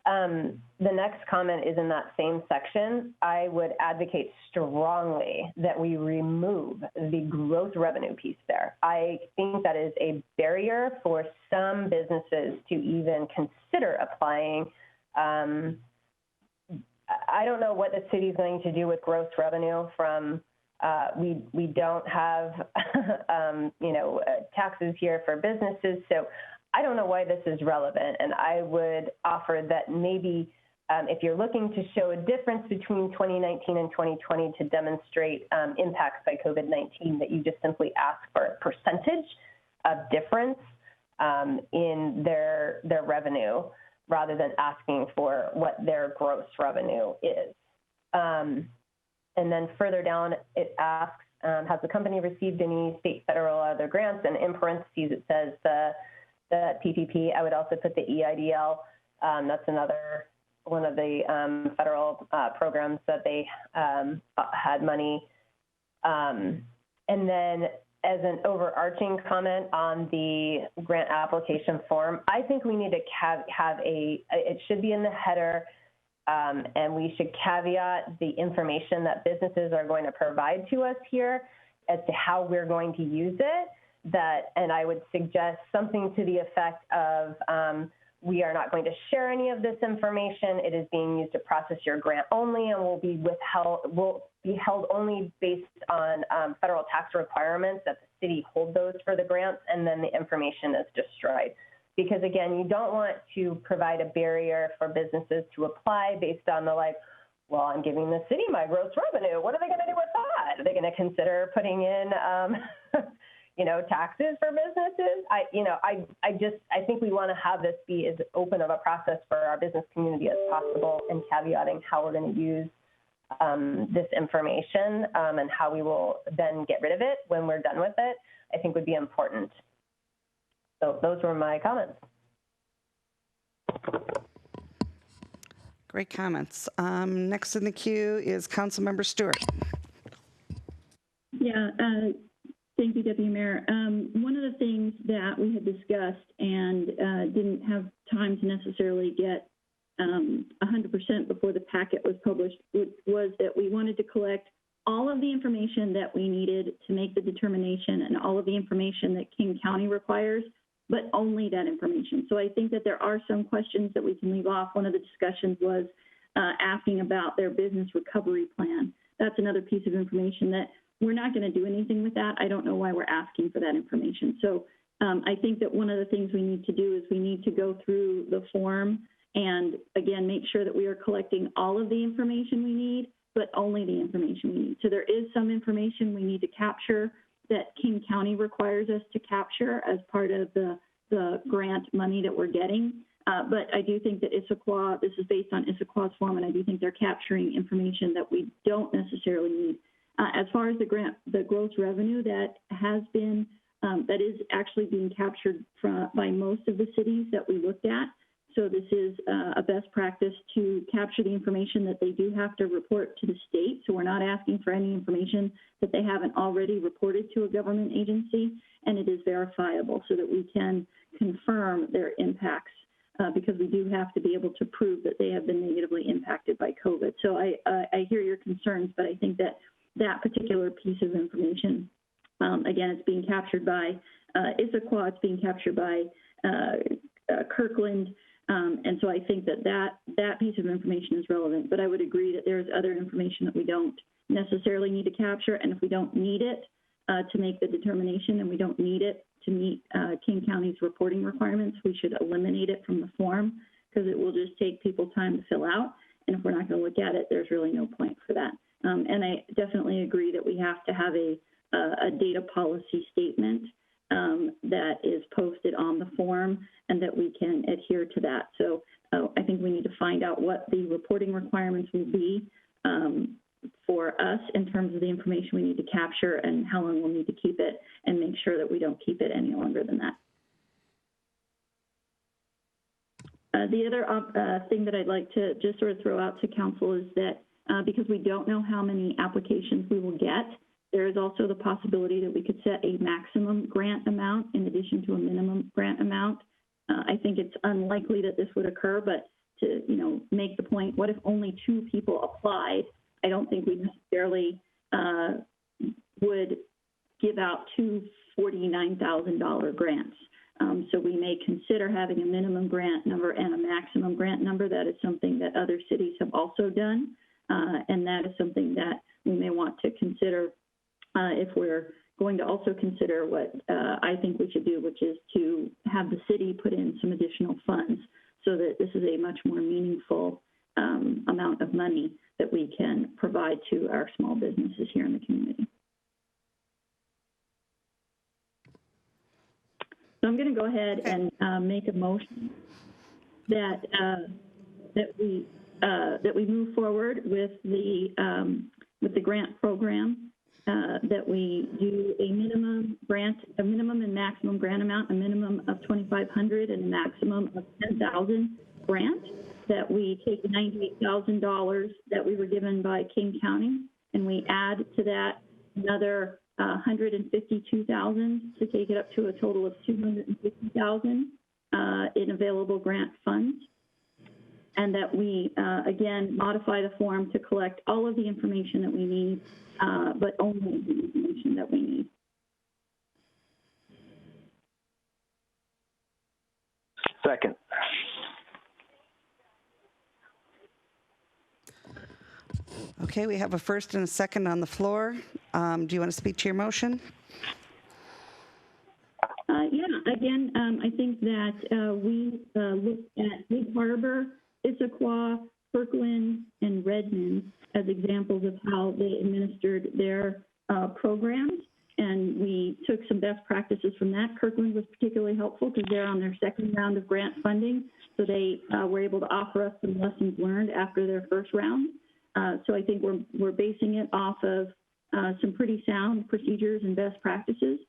The next comment is in that same section. I would advocate strongly that we remove the gross revenue piece there. I think that is a barrier for some businesses to even consider applying. I don't know what the city is going to do with gross revenue from, we don't have, taxes here for businesses. So I don't know why this is relevant. And I would offer that maybe if you're looking to show a difference between 2019 and 2020 to demonstrate impacts by COVID-19, that you just simply ask for a percentage of difference in their revenue, rather than asking for what their gross revenue is. And then further down, it asks, has the company received any state, federal, or other grants? And in parentheses, it says the PPP. I would also put the EIDL. That's another one of the federal programs that they had money. And then as an overarching comment on the grant application form, I think we need to have it should be in the header, and we should caveat the information that businesses are going to provide to us here as to how we're going to use it. And I would suggest something to the effect of, we are not going to share any of this information. It is being used to process your grant only, and will be held only based on federal tax requirements, that the city hold those for the grants, and then the information is destroyed. Because again, you don't want to provide a barrier for businesses to apply based on the well, I'm giving the city my gross revenue. What are they going to do with that? Are they going to consider putting in, taxes for businesses? I think we want to have this be as open of a process for our business community as possible, and caveating how we're going to use this information and how we will then get rid of it when we're done with it, I think would be important. So those were my comments. Great comments. Next in the queue is Councilmember Stewart. Yeah, thank you, Deputy Mayor. One of the things that we had discussed and didn't have time to necessarily get 100% before the packet was published was that we wanted to collect all of the information that we needed to make the determination, and all of the information that King County requires, but only that information. So I think that there are some questions that we can leave off. One of the discussions was asking about their business recovery plan. That's another piece of information that we're not going to do anything with that. I don't know why we're asking for that information. So I think that one of the things we need to do is we need to go through the form and, again, make sure that we are collecting all of the information we need, but only the information we need. So there is some information we need to capture that King County requires us to capture as part of the grant money that we're getting. But I do think that Issaquah, this is based on Issaquah's form, and I do think they're capturing information that we don't necessarily need. As far as the gross revenue that has been, that is actually being captured by most of the cities that we looked at. So this is a best practice to capture the information that they do have to report to the state. So we're not asking for any information that they haven't already reported to a government agency, and it is verifiable so that we can confirm their impacts because we do have to be able to prove that they have been negatively impacted by COVID. So I hear your concerns, but I think that that particular piece of information, again, it's being captured by Issaquah, it's being captured by Kirkland, and so I think that piece of information is relevant. But I would agree that there's other information that we don't necessarily need to capture, and if we don't need it to make the determination, and we don't need it to meet King County's reporting requirements, we should eliminate it from the form, because it will just take people time to fill out. And if we're not going to look at it, there's really no point for that. And I definitely agree that we have to have a data policy statement that is posted on the form, and that we can adhere to that. So I think we need to find out what the reporting requirements will be for us in terms of the information we need to capture and how long we'll need to keep it, and make sure that we don't keep it any longer than that. The other thing that I'd like to just sort of throw out to council is that because we don't know how many applications we will get, there is also the possibility that we could set a maximum grant amount in addition to a minimum grant amount. I think it's unlikely that this would occur, but to make the point, what if only 2 people applied? I don't think we necessarily would give out 2 $49,000 grants. So we may consider having a minimum grant number and a maximum grant number. That is something that other cities have also done, and that is something that we may want to consider if we're going to also consider what I think we should do, which is to have the city put in some additional funds so that this is a much more meaningful amount of money that we can provide to our small businesses here in the community. So I'm going to go ahead and make a motion that we move forward with the grant program, that we do a minimum and maximum grant amount, a minimum of $2,500 and a maximum of $10,000 grant. That we take the $98,000 that we were given by King County, and we add to that another $152,000 to take it up to a total of $250,000 in available grant funds, and that we again modify the form to collect all of the information that we need, but only the information that we need. Second. Okay, we have a first and a second on the floor. Do you want to speak to your motion? Yeah, again, I think that we looked at Big Harbor, Issaquah, Kirkland, and Redmond as examples of how they administered their programs, and we took some best practices from that. Kirkland was particularly helpful because they're on their second round of grant funding, so they were able to offer us some lessons learned after their first round. So I think we're basing it off of some pretty sound procedures and best practices.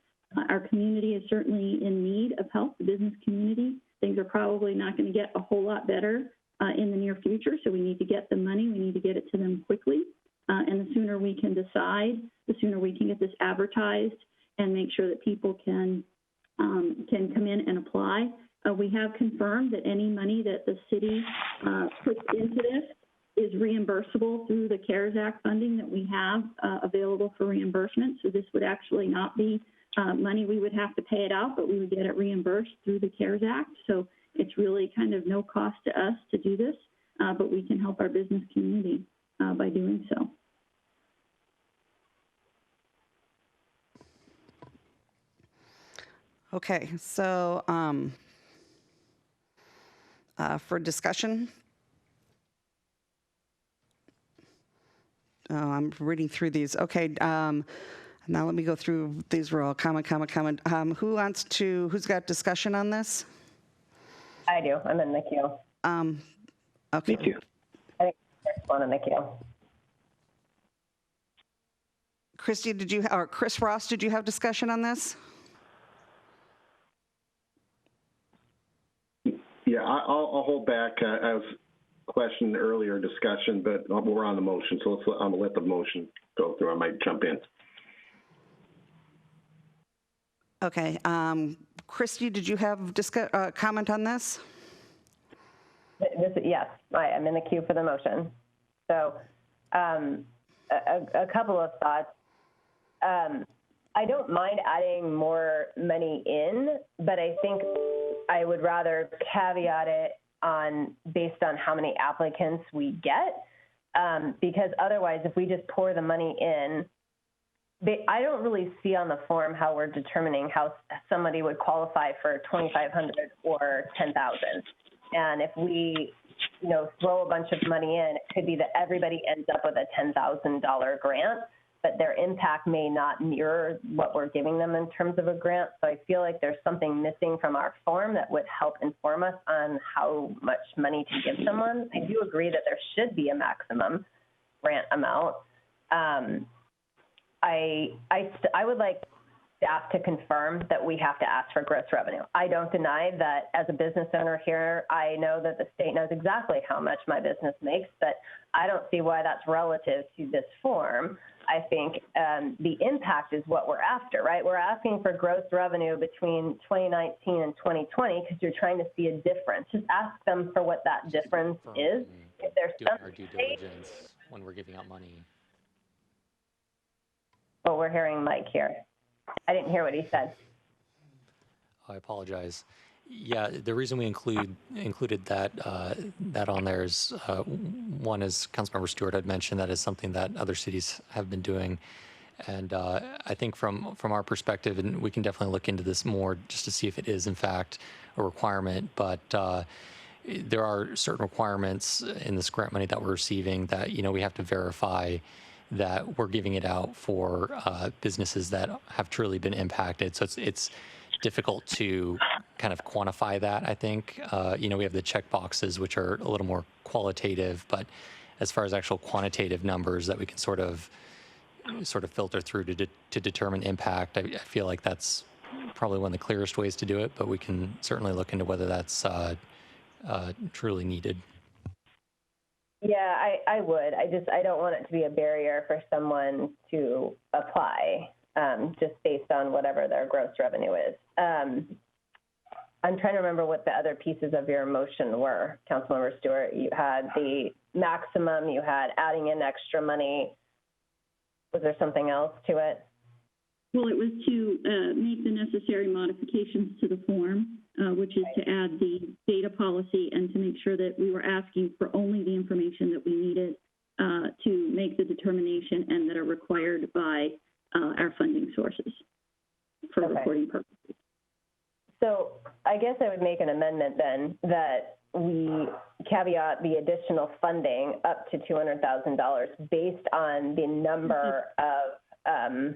Our community is certainly in need of help, the business community. Things are probably not going to get a whole lot better in the near future, so we need to get the money, we need to get it to them quickly. And the sooner we can decide, the sooner we can get this advertised and make sure that people can come in and apply. We have confirmed that any money that the city puts into this is reimbursable through the CARES Act funding that we have available for reimbursement. So this would actually not be money we would have to pay it out, but we would get it reimbursed through the CARES Act. So it's really kind of no cost to us to do this, but we can help our business community by doing so. Okay, so for discussion, I'm reading through these. Okay, now let me go through these. Were all comment. Who's got discussion on this? I do. I'm in the queue. Okay. Me too. I think there's one in the queue. Christy, or Chris Ross, did you have discussion on this? Yeah, I'll hold back as questioned earlier discussion, but we're on the motion, so I'm gonna let the motion go through. I might jump in. Okay. Christy, did you have comment on this? Yes, I'm in the queue for the motion. So a couple of thoughts. I don't mind adding more money in, but I think I would rather caveat it based on how many applicants we get, because otherwise, if we just pour the money in, I don't really see on the form how we're determining how somebody would qualify for $2,500 or $10,000. And if we, throw a bunch of money in, it could be that everybody ends up with a $10,000 grant. but their impact may not mirror what we're giving them in terms of a grant. So I feel like there's something missing from our form that would help inform us on how much money to give someone. I do agree that there should be a maximum grant amount. I would like staff to confirm that we have to ask for gross revenue. I don't deny that as a business owner here, I know that the state knows exactly how much my business makes, but I don't see why that's relative to this form. I think the impact is what we're after, right? We're asking for gross revenue between 2019 and 2020 because you're trying to see a difference. Just ask them for what that difference is. If there's doing our due diligence when we're giving out money. Well, we're hearing Mike here. I didn't hear what he said. I apologize. Yeah, the reason we included that that on there is one, as Councilmember Stewart had mentioned, that is something that other cities have been doing, and I think from our perspective, and we can definitely look into this more just to see if it is in fact a requirement. But there are certain requirements in this grant money that we're receiving that we have to verify that we're giving it out for businesses that have truly been impacted. So it's difficult to kind of quantify that, I think. We have the check boxes, which are a little more qualitative, but as far as actual quantitative numbers that we can sort of filter through to determine impact, I feel like that's probably one of the clearest ways to do it, but we can certainly look into whether that's truly needed. Yeah, I would. I don't want it to be a barrier for someone to apply just based on whatever their gross revenue is. I'm trying to remember what the other pieces of your motion were, Councilmember Stewart. You had the maximum, you had adding in extra money. Was there something else to it? Well, it was to make the necessary modifications to the form, which is to add the data policy and to make sure that we were asking for only the information that we needed to make the determination and that are required by our funding sources for reporting purposes. So I guess I would make an amendment then that we caveat the additional funding up to $200,000 based on the number of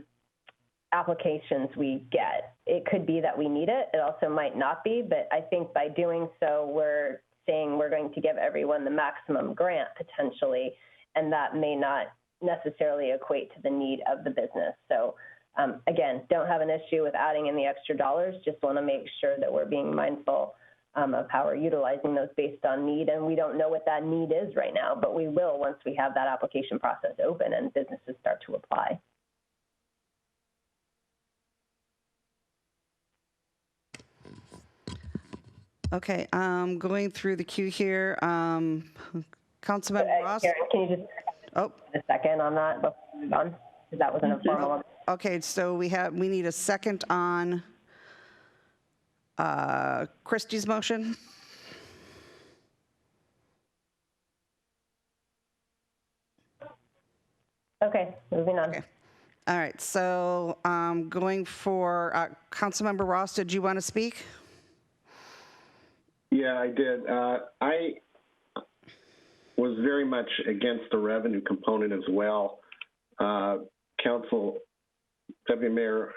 applications we get. It could be that we need it. It also might not be, but I think by doing so, we're saying we're going to give everyone the maximum grant potentially, and that may not necessarily equate to the need of the business. So again, don't have an issue with adding in the extra dollars, just want to make sure that we're being mindful of how we're utilizing those based on need. And we don't know what that need is right now, but we will once we have that application process open and businesses start to apply. Okay, going through the queue here. Councilmember Ross? Karen, can you just a second on that before we move on? Because that was an informal. Okay, so we need a second on Christie's motion. Okay, moving on. Okay. All right, so going for Councilmember Ross, did you want to speak? Yeah, I did. I was very much against the revenue component as well. Council Deputy Mayor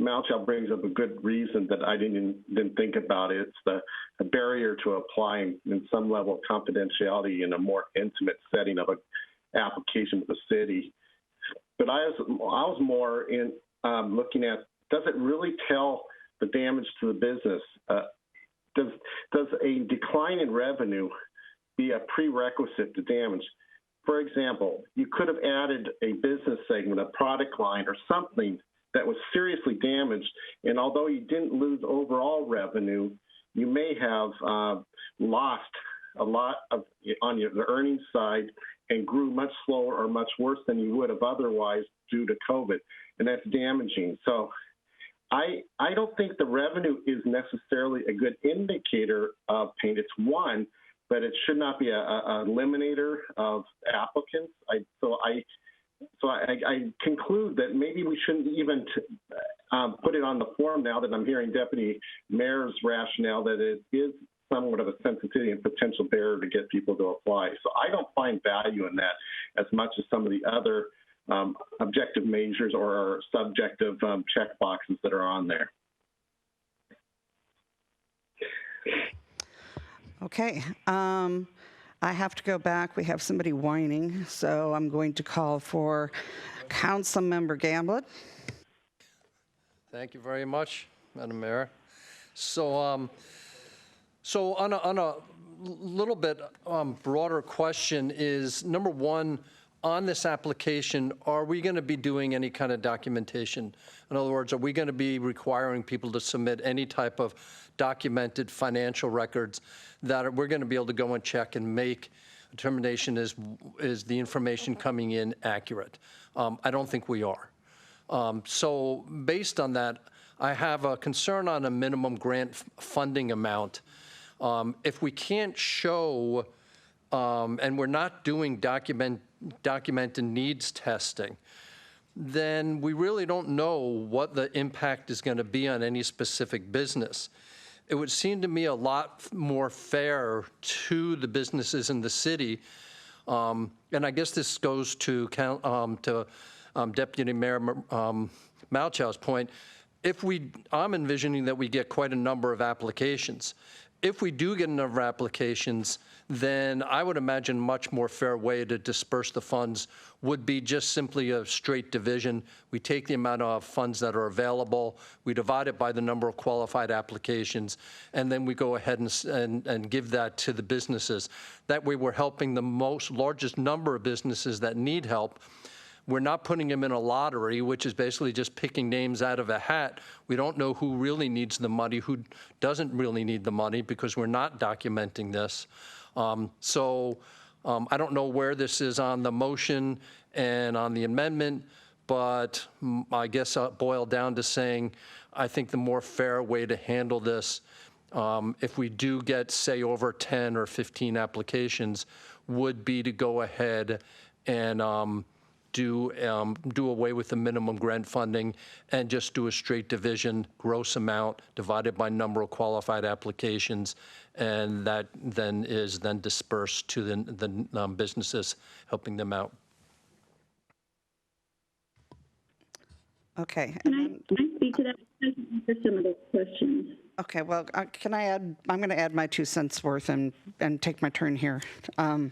Malchow brings up a good reason that I didn't think about it. It's the barrier to applying in some level of confidentiality in a more intimate setting of an application with the city. But I was more in looking at, does it really tell the damage to the business? Does a decline in revenue be a prerequisite to damage? For example, you could have added a business segment, a product line, or something that was seriously damaged, and although you didn't lose overall revenue, you may have lost a lot on the earnings side and grew much slower or much worse than you would have otherwise due to COVID, and that's damaging. So I don't think the revenue is necessarily a good indicator of pain. It's one, but it should not be a eliminator of applicants. So I conclude that maybe we shouldn't even put it on the form now that I'm hearing Deputy Mayor's rationale that it is somewhat of a sensitivity and potential barrier to get people to apply. So I don't find value in that as much as some of the other objective measures or subjective check boxes that are on there. Okay. I have to go back. We have somebody whining, so I'm going to call for Councilmember Gamblin. Thank you very much, Madam Mayor. So on a little bit broader question is, number one, on this application, are we going to be doing any kind of documentation? In other words, are we going to be requiring people to submit any type of documented financial records that we're going to be able to go and check and make a determination is the information coming in accurate? I don't think we are. So based on that, I have a concern on a minimum grant funding amount. If we can't show, and we're not doing documented needs testing, then we really don't know what the impact is going to be on any specific business. It would seem to me a lot more fair to the businesses in the city, and I guess this goes to Deputy Mayor Malchow's point. I'm envisioning that we get quite a number of applications. If we do get a number of applications, then I would imagine a much more fair way to disperse the funds would be just simply a straight division. We take the amount of funds that are available, we divide it by the number of qualified applications, and then we go ahead and give that to the businesses. That way we're helping the largest number of businesses that need help. We're not putting them in a lottery, which is basically just picking names out of a hat. We don't know who really needs the money, who doesn't really need the money, because we're not documenting this. I don't know where this is on the motion and on the amendment, but I guess I'll boil down to saying I think the more fair way to handle this, if we do get, say, over 10 or 15 applications, would be to go ahead and do away with the minimum grant funding and just do a straight division, gross amount divided by number of qualified applications, and that then is dispersed to the businesses, helping them out. Okay. Can I speak to that for some of those questions? Okay, well, can I add, I'm going to add my 2 cents worth and take my turn here. I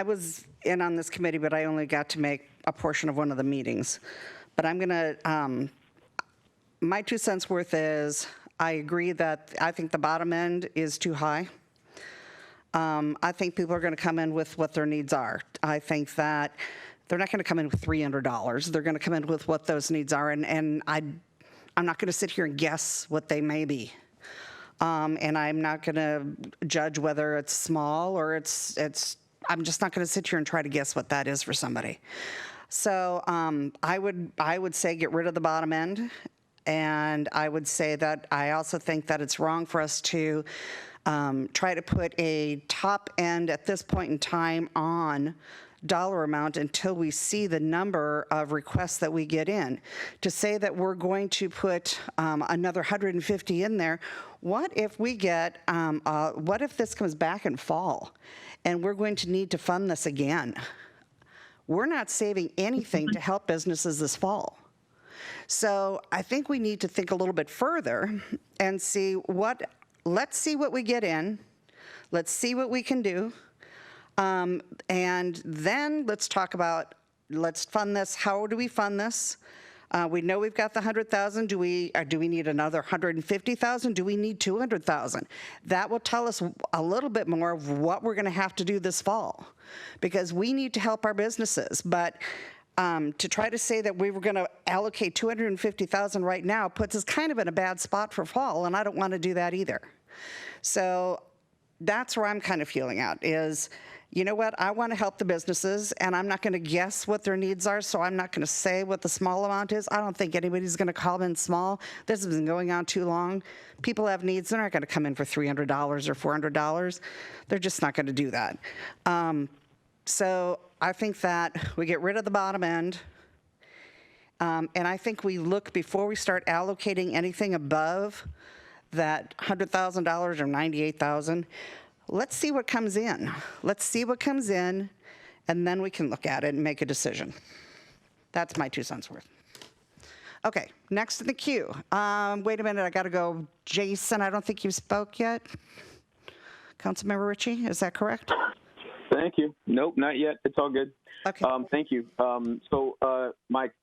was in on this committee, but I only got to make a portion of one of the meetings. But I'm going to, my 2 cents worth is, I agree that I think the bottom end is too high. I think people are going to come in with what their needs are. I think that they're not going to come in with $300. They're going to come in with what those needs are, and I'm not going to sit here and guess what they may be. And I'm not going to judge whether it's small or I'm just not going to sit here and try to guess what that is for somebody. So I would say get rid of the bottom end, and I would say that I also think that it's wrong for us to try to put a top end at this point in time on dollar amount until we see the number of requests that we get in. To say that we're going to put another 150 in there, what if we get, what if this comes back in fall and we're going to need to fund this again? We're not saving anything to help businesses this fall. So I think we need to think a little bit further and see let's see what we get in. Let's see what we can do. And then let's talk about, let's fund this. How do we fund this? We know we've got the 100,000. Do we need another 150,000? Do we need 200,000? That will tell us a little bit more of what we're going to have to do this fall, because we need to help our businesses. But to try to say that we were going to allocate 250,000 right now puts us kind of in a bad spot for fall, and I don't want to do that either. So that's where I'm kind of feeling out is, you know what, I want to help the businesses, and I'm not going to guess what their needs are, so I'm not going to say what the small amount is. I don't think anybody's going to call in small. This has been going on too long. People have needs. They're not going to come in for $300 or $400. They're just not going to do that. So I think that we get rid of the bottom end, and I think we look before we start allocating anything above that $100,000 or $98,000. Let's see what comes in. Let's see what comes in, and then we can look at it and make a decision. That's my 2 cents worth. Okay, next in the queue. Wait a minute, I got to go. Jason, I don't think you spoke yet. Councilmember Ritchie, is that correct? Thank you. Nope, not yet. It's all good. Okay. Thank you. Mike,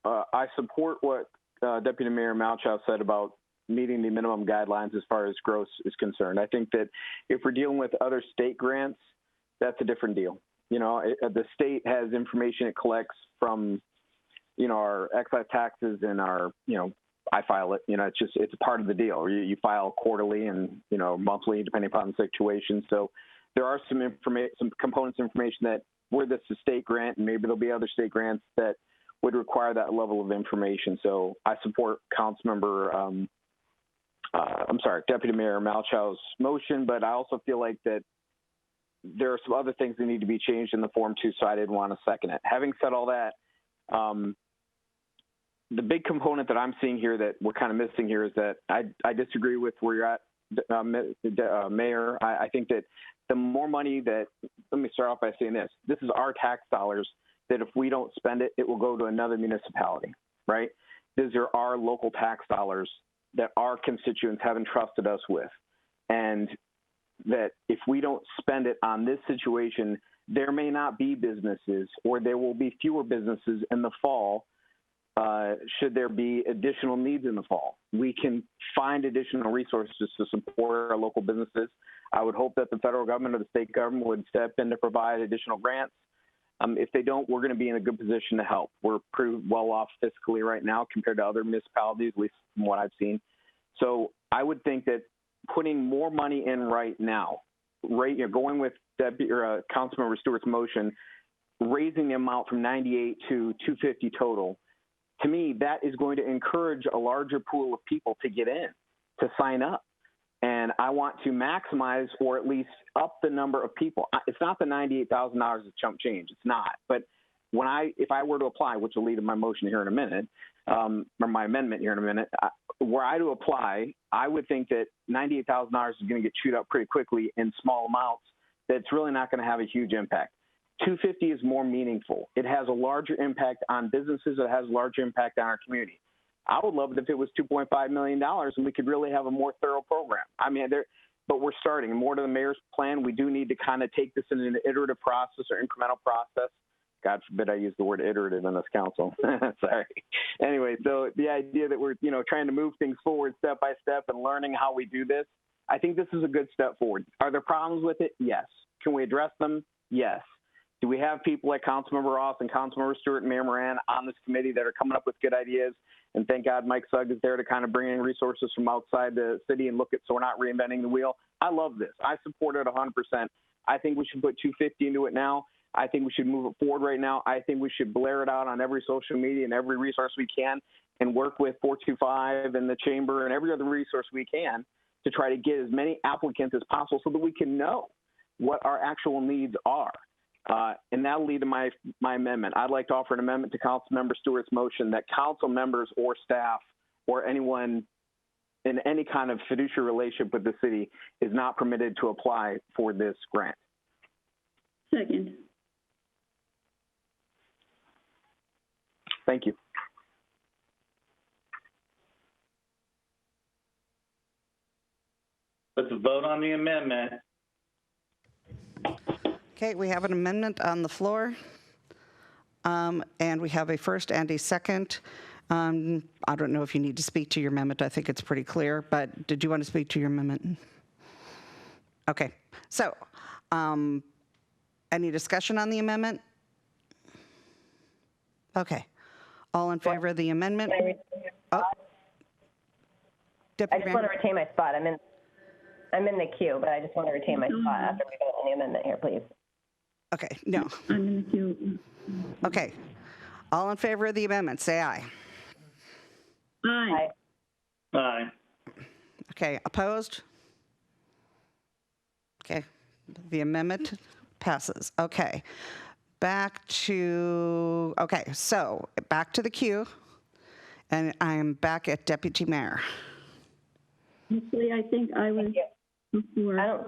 I support what Deputy Mayor Malchow said about meeting the minimum guidelines as far as gross is concerned. I think that if we're dealing with other state grants, that's a different deal. You know, the state has information it collects from, you know, our excise taxes and our, you know, I file it. You know, it's a part of the deal. You file quarterly and, you know, monthly, depending upon the situation. So there are some components of information that where this is a state grant, and maybe there'll be other state grants that would require that level of information. So I support Deputy Mayor Malchow's motion, but I also feel like that there are some other things that need to be changed in the form too, so I didn't want to second it. Having said all that, the big component that I'm seeing here that we're kind of missing here is that I disagree with where you're at, Mayor. I think that the more money that, let me start off by saying this is our tax dollars that if we don't spend it, it will go to another municipality, right? These are our local tax dollars that our constituents have entrusted us with. And that if we don't spend it on this situation, there may not be businesses, or there will be fewer businesses in the fall should there be additional needs in the fall. We can find additional resources to support our local businesses. I would hope that the federal government or the state government would step in to provide additional grants. If they don't, we're going to be in a good position to help. We're pretty well off fiscally right now compared to other municipalities, at least from what I've seen. So I would think that putting more money in right now, going with Councilmember Stewart's motion, raising the amount from 98 to 250 total, to me, that is going to encourage a larger pool of people to get in, to sign up. And I want to maximize or at least up the number of people. It's not the $98,000 of chump change. It's not. But if I were to apply, which will lead to my motion here in a minute, or my amendment here in a minute, were I to apply, I would think that $98,000 is going to get chewed up pretty quickly in small amounts. That's really not going to have a huge impact. 250 is more meaningful. It has a larger impact on businesses. It has a larger impact on our community. I would love it if it was $2.5 million and we could really have a more thorough program. I mean, but we're starting. More to the mayor's plan, we do need to kind of take this in an iterative process or incremental process. God forbid I use the word iterative in this council. Sorry. Anyway, so the idea that we're, trying to move things forward step by step and learning how we do this, I think this is a good step forward. Are there problems with it? Yes. Can we address them? Yes. Do we have people like Councilmember Ross and Councilmember Stewart and Mayor Moran on this committee that are coming up with good ideas? And thank God Mike Sugg is there to kind of bring in resources from outside the city and look at, so we're not reinventing the wheel. I love this. I support it 100%. I think we should put 250 into it now. I think we should move it forward right now. I think we should blare it out on every social media and every resource we can and work with 425 and the chamber and every other resource we can to try to get as many applicants as possible so that we can know what our actual needs are. And that'll lead to my amendment. I'd like to offer an amendment to Councilmember Stewart's motion that council members or staff or anyone in any kind of fiduciary relationship with the city is not permitted to apply for this grant. Second. Thank you. Let's vote on the amendment. Okay, we have an amendment on the floor, and we have a first and a second. I don't know if you need to speak to your amendment. I think it's pretty clear, but did you want to speak to your amendment? Okay, so any discussion on the amendment? Okay, all in favor of the amendment? I just want to retain my spot. I'm in the queue, but I just want to retain my spot after we vote on the amendment here, please. Okay, no. I'm in the queue. Okay, all in favor of the amendment, say aye. Aye. Aye. Okay, opposed? Okay, the amendment passes. Okay, so back to the queue, and I am back at Deputy Mayor. Actually, I think I was before.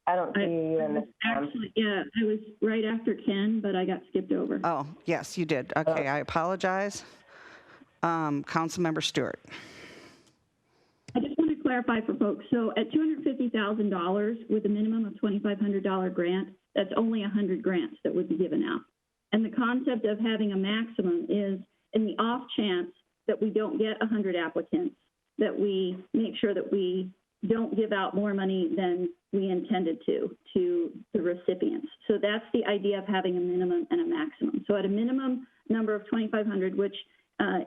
I don't see you in this. Actually, yeah, I was right after Ken, but I got skipped over. Oh, yes, you did. Okay, I apologize. Councilmember Stewart. I just want to clarify for folks. So at $250,000 with a minimum of $2,500 grant, that's only 100 grants that would be given out. And the concept of having a maximum is in the off chance that we don't get 100 applicants, that we make sure that we don't give out more money than we intended to the recipients. So that's the idea of having a minimum and a maximum. So at a minimum number of 2,500, which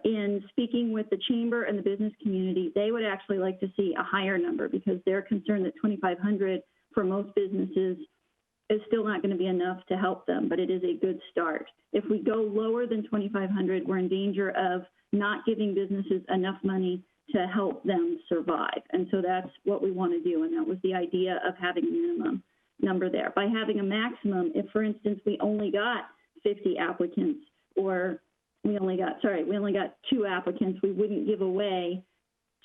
in speaking with the chamber and the business community, they would actually like to see a higher number because they're concerned that 2,500 for most businesses is still not going to be enough to help them, but it is a good start. If we go lower than 2,500, we're in danger of not giving businesses enough money to help them survive. And so that's what we want to do. And that was the idea of having a minimum number there. By having a maximum, if, for instance, we only got 50 applicants or we only got 2 applicants, we wouldn't give away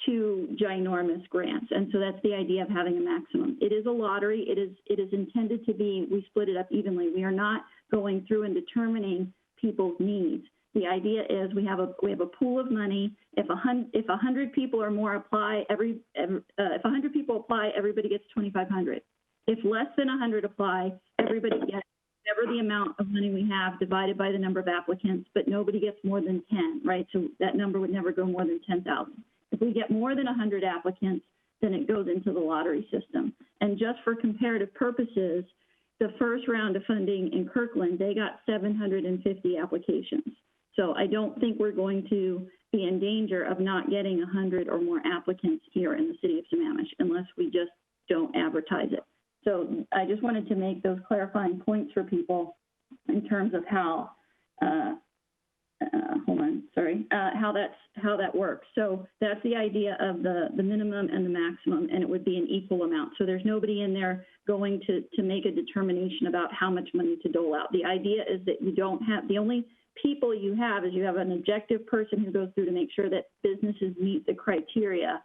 2 ginormous grants. And so that's the idea of having a maximum. It is a lottery. It is intended to be, we split it up evenly. We are not going through and determining people's needs. The idea is we have a pool of money. If 100 people or more apply, if 100 people apply, everybody gets 2,500. If less than 100 apply, everybody gets whatever the amount of money we have divided by the number of applicants, but nobody gets more than 10, right? So that number would never go more than 10,000. If we get more than 100 applicants, then it goes into the lottery system. And just for comparative purposes, the first round of funding in Kirkland, they got 750 applications. So I don't think we're going to be in danger of not getting 100 or more applicants here in the city of Sammamish unless we just don't advertise it. So I just wanted to make those clarifying points for people in terms of how, how that works. So that's the idea of the minimum and the maximum, and it would be an equal amount. So there's nobody in there going to make a determination about how much money to dole out. The idea is that you don't have, the only people you have is you have an objective person who goes through to make sure that businesses meet the criteria.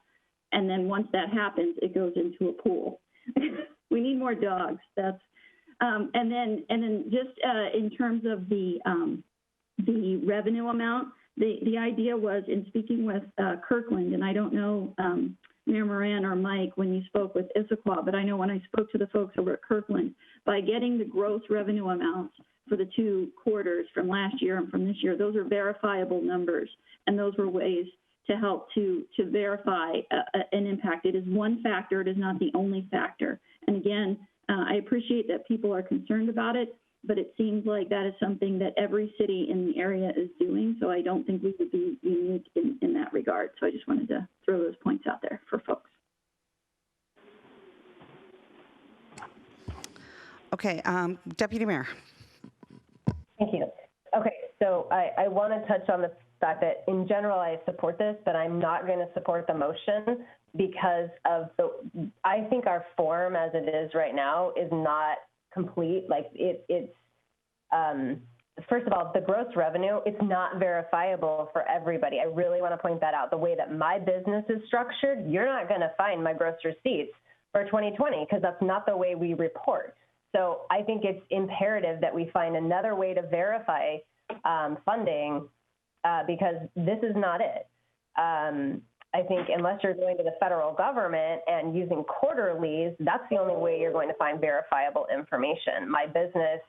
And then once that happens, it goes into a pool. We need more dogs. That's, and then just in terms of the revenue amount, the idea was in speaking with Kirkland, and I don't know, Mayor Moran or Mike, when you spoke with Issaquah, but I know when I spoke to the folks over at Kirkland, by getting the gross revenue amounts for the 2 quarters from last year and from this year, those are verifiable numbers, and those were ways to help to verify an impact. It is one factor, it is not the only factor. And again, I appreciate that people are concerned about it, but it seems like that is something that every city in the area is doing, so I don't think we would be unique in that regard. So I just wanted to throw those points out there for folks. Okay, Deputy Mayor. Thank you. Okay, so I want to touch on the fact that in general I support this, but I'm not going to support the motion because of I think our form as it is right now is not complete. Like it's first of all, the gross revenue, it's not verifiable for everybody. I really want to point that out. The way that my business is structured, you're not going to find my gross receipts for 2020 because that's not the way we report. So I think it's imperative that we find another way to verify funding because this is not it. I think unless you're going to the federal government and using quarterlies, that's the only way you're going to find verifiable information. My business,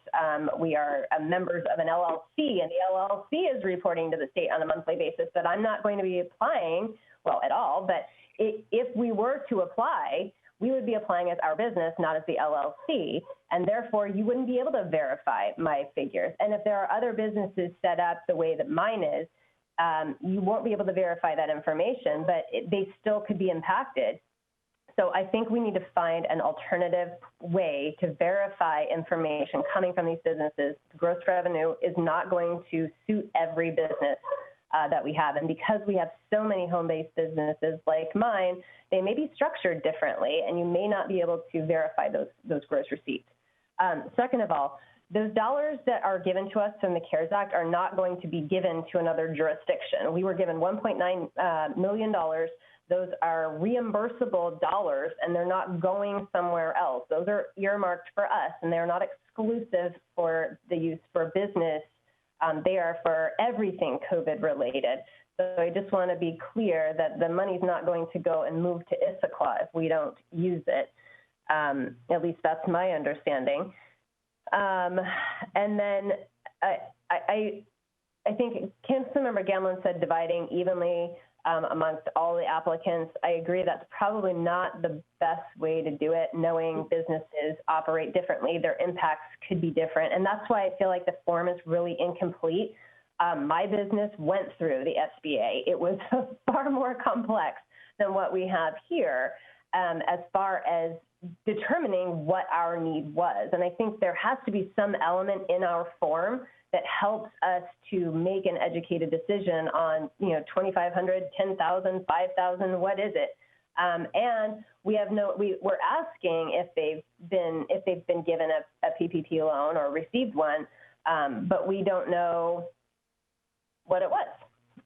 we are members of an LLC, and the LLC is reporting to the state on a monthly basis, but I'm not going to be applying, well, at all, but if we were to apply, we would be applying as our business, not as the LLC, and therefore you wouldn't be able to verify my figures. And if there are other businesses set up the way that mine is, you won't be able to verify that information, but they still could be impacted. So I think we need to find an alternative way to verify information coming from these businesses. Gross revenue is not going to suit every business that we have. And because we have so many home-based businesses like mine, they may be structured differently, and you may not be able to verify those gross receipts. Second of all, those dollars that are given to us from the CARES Act are not going to be given to another jurisdiction. We were given $1.9 million those are reimbursable dollars, and they're not going somewhere else. Those are earmarked for us, and they're not exclusive for the use for business. They are for everything COVID related. So I just want to be clear that the money's not going to go and move to Issaquah if we don't use it. At least that's my understanding. And then I think Councilmember Gamblin said dividing evenly amongst all the applicants. I agree that's probably not the best way to do it, knowing businesses operate differently. Their impacts could be different. And that's why I feel like the form is really incomplete. My business went through the SBA. It was far more complex than what we have here as far as determining what our need was. And I think there has to be some element in our form that helps us to make an educated decision on, you know, 2,500, 10,000, 5,000, what is it? And we're asking if they've been given a PPP loan or received one, but we don't know what it was.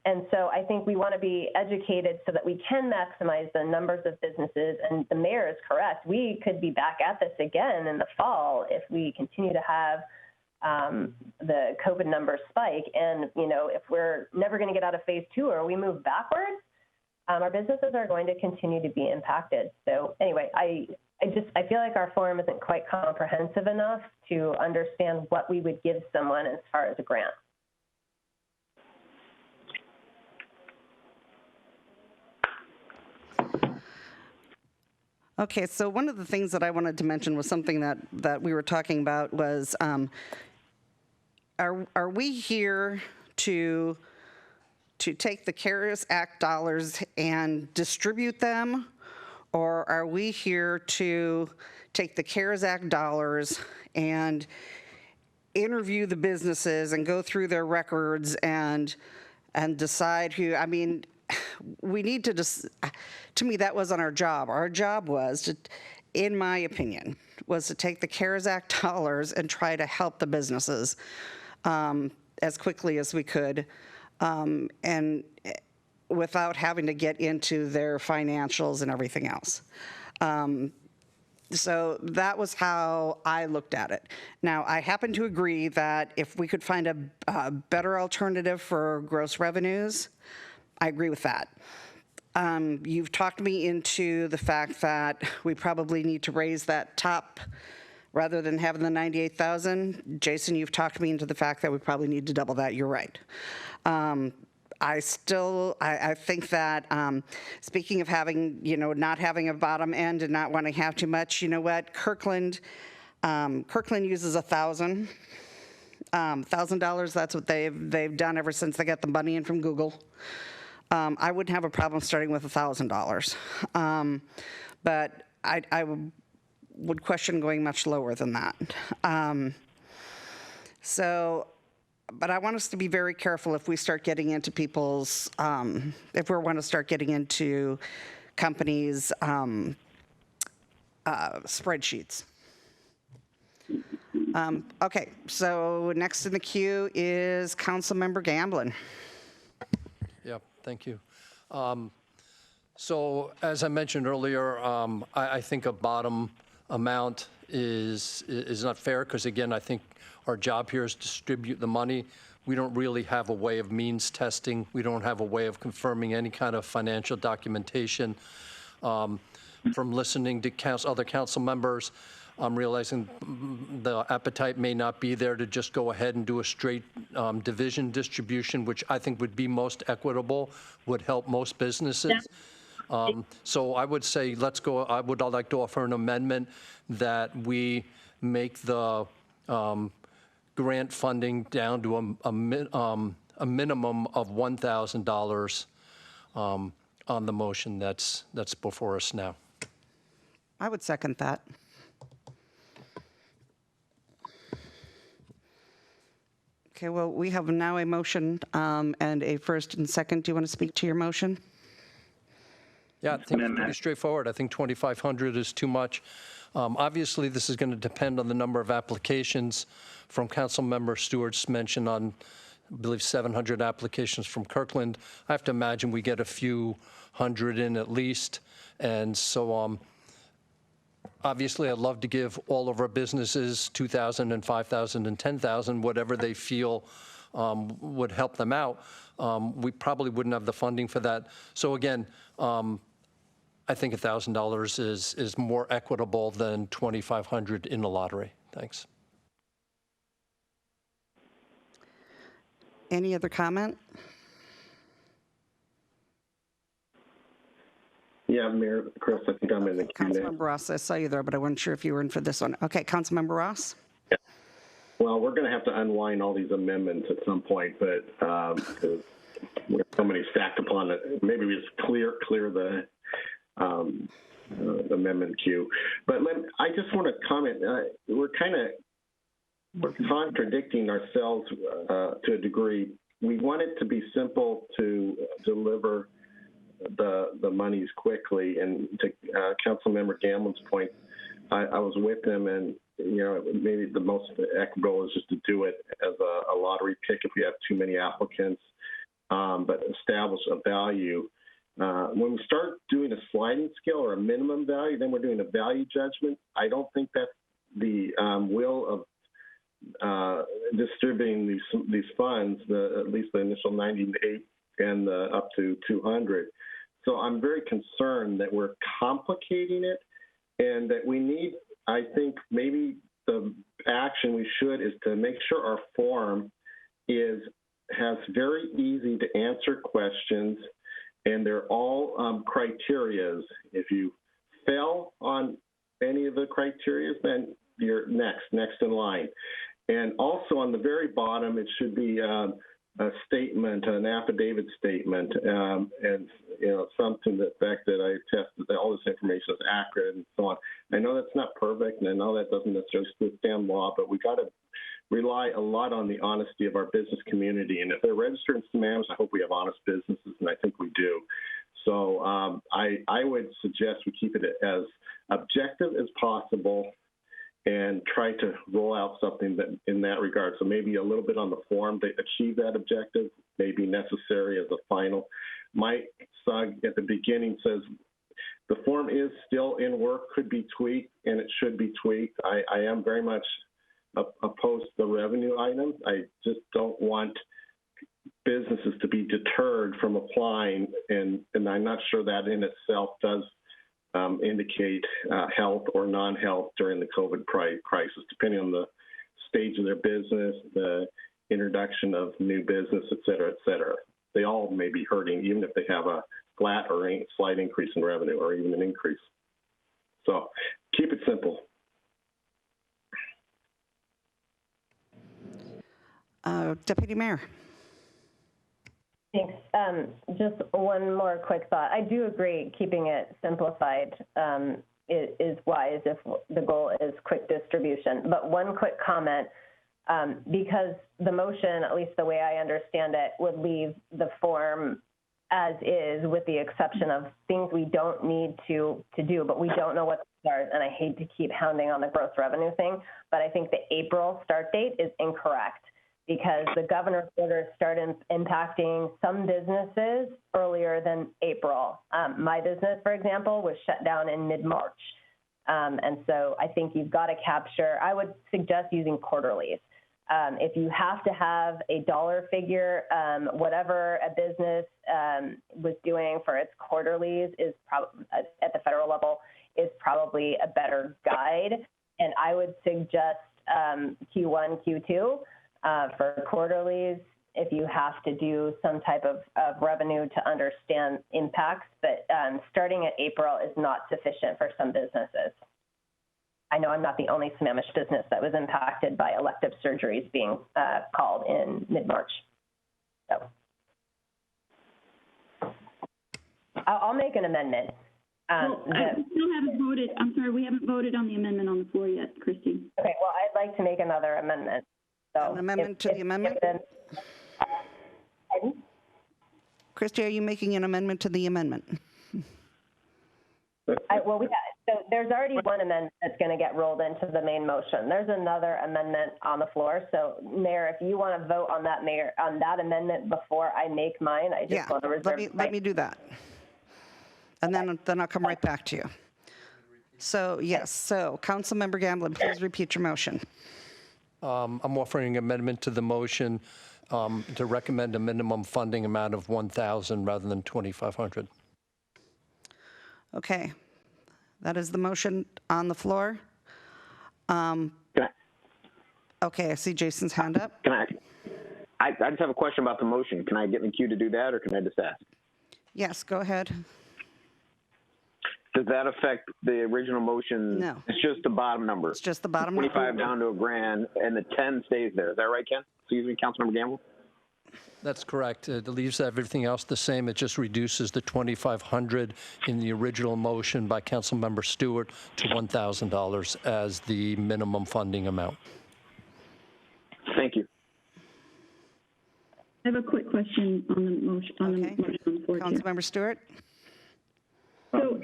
And so I think we want to be educated so that we can maximize the numbers of businesses. And the mayor is correct. We could be back at this again in the fall if we continue to have the COVID numbers spike. And, you know, if we're never going to get out of phase 2 or we move backwards, our businesses are going to continue to be impacted. So anyway, I feel like our form isn't quite comprehensive enough to understand what we would give someone as far as a grant. Okay, so one of the things that I wanted to mention was something that we were talking about was, are we here to take the CARES Act dollars and distribute them, or are we here to take the CARES Act dollars and interview the businesses and go through their records and decide who? I mean, we need to just, to me, that wasn't our job. Our job was to, in my opinion, was to take the CARES Act dollars and try to help the businesses as quickly as we could, and without having to get into their financials and everything else. So that was how I looked at it. Now, I happen to agree that if we could find a better alternative for gross revenues, I agree with that. You've talked me into the fact that we probably need to raise that top rather than having the 98,000. Jason, you've talked me into the fact that we probably need to double that. You're right. I think that, speaking of having, you know, not having a bottom end and not wanting to have too much, you know what, Kirkland uses $1,000. That's what they've done ever since they got the money in from Google. I wouldn't have a problem starting with $1,000, but I would question going much lower than that. But I want us to be very careful if we start getting into people's, if we want to start getting into companies' spreadsheets. Okay, so next in the queue is Councilmember Gamblin. Yeah, thank you. So as I mentioned earlier, I think a bottom amount is not fair because, again, I think our job here is to distribute the money. We don't really have a way of means testing. We don't have a way of confirming any kind of financial documentation. From listening to other council members, I'm realizing the appetite may not be there to just go ahead and do a straight division distribution, which I think would be most equitable, would help most businesses. So I would say let's go. I would like to offer an amendment that we make the grant funding down to a minimum of $1,000 on the motion that's before us now. I would second that. Okay, well, we have now a motion and a first and second. Do you want to speak to your motion? Yeah, I think it's pretty straightforward. I think 2,500 is too much. Obviously, this is going to depend on the number of applications from Councilmember Stewart's mention on I believe 700 applications from Kirkland. I have to imagine we get a few hundred in at least. And so obviously I'd love to give all of our businesses 2,000 and 5,000 and 10,000, whatever they feel would help them out. We probably wouldn't have the funding for that. So again, I think $1,000 is more equitable than $2,500 in the lottery. Thanks. Any other comment? Yeah, Mayor, Chris, I think I'm in the queue now. Councilmember Ross, I saw you there, but I wasn't sure if you were in for this one. Okay, Councilmember Ross? Yeah. Well, we're going to have to unwind all these amendments at some point, but because we have so many stacked upon it, maybe we just clear the amendment queue. But I just want to comment. We're contradicting ourselves to a degree. We want it to be simple to deliver the monies quickly. And to Councilmember Gamblin's point, I was with him, and maybe the most equitable is just to do it as a lottery pick if we have too many applicants, but establish a value. When we start doing a sliding scale or a minimum value, then we're doing a value judgment. I don't think that's the will of distributing these funds, at least the initial 98 and up to 200. So I'm very concerned that we're complicating it, and that we need, I think maybe the action we should is to make sure our form has very easy to answer questions, and they're all criterias. If you fail on any of the criterias, then you're next in line. And also on the very bottom, it should be a statement, an affidavit statement, and something to the effect that I attest that all this information is accurate and so on. I know that's not perfect, and I know that doesn't necessarily withstand law, but we got to rely a lot on the honesty of our business community. And if they're registered in SMAMs, I hope we have honest businesses, and I think we do. So I would suggest we keep it as objective as possible and try to roll out something that in that regard. So maybe a little bit on the form to achieve that objective may be necessary as a final. Mike Sugg at the beginning says the form is still in work, could be tweaked, and it should be tweaked. I am very much opposed to the revenue items. I just don't want businesses to be deterred from applying, and I'm not sure that in itself does indicate health or non-health during the COVID crisis, depending on the stage of their business, the introduction of new business, et cetera, et cetera. They all may be hurting, even if they have a flat or a slight increase in revenue or even an increase. So keep it simple. Deputy Mayor. Thanks. Just one more quick thought. I do agree keeping it simplified is wise if the goal is quick distribution. But one quick comment, because the motion, at least the way I understand it, would leave the form as is with the exception of things we don't need to do, but we don't know what to start. And I hate to keep hounding on the gross revenue thing, but I think the April start date is incorrect, because the governor's orders start impacting some businesses earlier than April. My business, for example, was shut down in mid-March. And so I think you've got to capture, I would suggest using quarterlies. If you have to have a dollar figure, whatever a business was doing for its quarterlies is at the federal level is probably a better guide. And I would suggest Q1, Q2. For quarterlies, if you have to do some type of revenue to understand impacts, but starting at April is not sufficient for some businesses. I know I'm not the only Sammamish business that was impacted by elective surgeries being called in mid-March. So I'll make an amendment. I still haven't voted. I'm sorry, we haven't voted on the amendment on the floor yet, Christy. Okay, well, I'd like to make another amendment. So An amendment to the amendment? Pardon? Christy, are you making an amendment to the amendment? Well, So there's already one amendment that's going to get rolled into the main motion. There's another amendment on the floor. So, Mayor, if you want to vote on that, on that amendment before I make mine, I just want to reserve. Let me do that, and then I'll come right back to you. So yes, so Councilmember Gamblin, please repeat your motion. I'm offering an amendment to the motion to recommend a minimum funding amount of $1,000 rather than $2,500. Okay. That is the motion on the floor. Okay, I see Jason's hand up. I just have a question about the motion. Can I get in the queue to do that, or can I just ask? Yes, go ahead. Does that affect the original motion? No. It's just the bottom number. It's just the bottom number. 25 down to $1,000, and the 10 stays there. Is that right, Ken? Excuse me, Councilmember Gamble? That's correct. It leaves everything else the same. It just reduces the $2,500 in the original motion by Councilmember Stewart to $1,000 as the minimum funding amount. Thank you. I have a quick question on the motion on the floor. Councilmember Stewart. So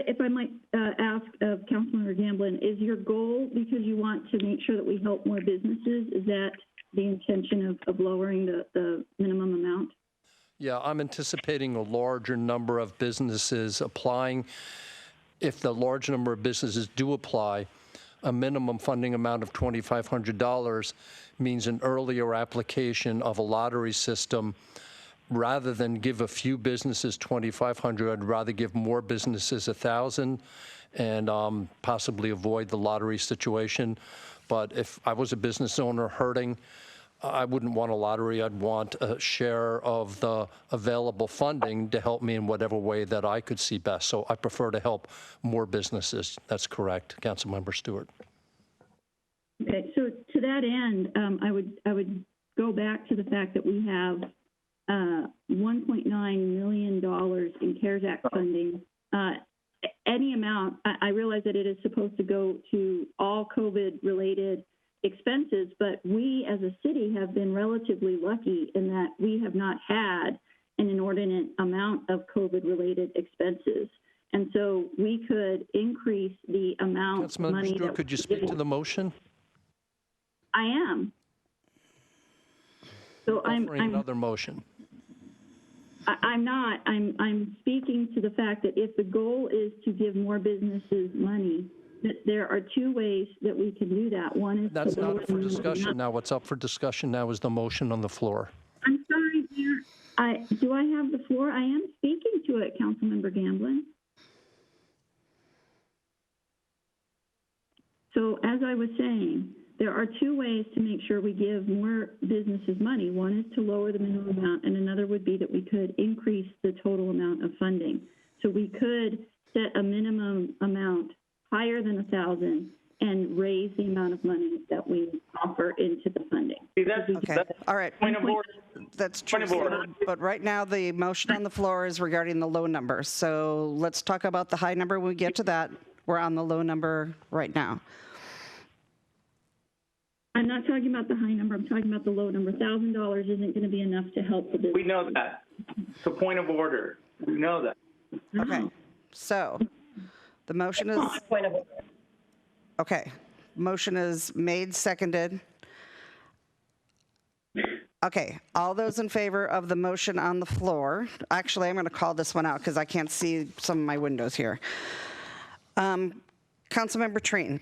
if I might ask of Councilmember Gamblin, is your goal, because you want to make sure that we help more businesses, is that the intention of lowering the minimum amount? Yeah, I'm anticipating a larger number of businesses applying. If the large number of businesses do apply, a minimum funding amount of $2,500 means an earlier application of a lottery system. Rather than give a few businesses $2,500, I'd rather give more businesses $1,000 and possibly avoid the lottery situation. But if I was a business owner hurting, I wouldn't want a lottery. I'd want a share of the available funding to help me in whatever way that I could see best. So I prefer to help more businesses. That's correct, Councilmember Stewart. Okay, so to that end, I would go back to the fact that we have $1.9 million in CARES Act funding. Any amount, I realize that it is supposed to go to all COVID-related expenses, but we as a city have been relatively lucky in that we have not had an inordinate amount of COVID-related expenses. And so we could increase the amount of money. Councilmember Stewart, could you speak to the motion? I am. So I'm another motion. I'm not. I'm speaking to the fact that if the goal is to give more businesses money, that there are two ways that we can do that. One is that's not up for discussion now. What's up for discussion now is the motion on the floor. I'm sorry, Mayor. Do I have the floor? I am speaking to it, Councilmember Gamblin. So as I was saying, there are two ways to make sure we give more businesses money. One is to lower the minimum amount, and another would be that we could increase the total amount of funding. So we could set a minimum amount higher than $1,000 and raise the amount of money that we offer into the funding. See, that's all right. Point of order. That's true. Point of order. But right now, the motion on the floor is regarding the low number. So let's talk about the high number when we get to that. We're on the low number right now. I'm not talking about the high number. I'm talking about the low number. $1,000 isn't going to be enough to help the business. We know that. It's a point of order. We know that. Okay. So the motion is. Point of order. Okay. Motion is made, seconded. Okay. All those in favor of the motion on the floor. Actually, I'm going to call this one out because I can't see some of my windows here. Councilmember Treen.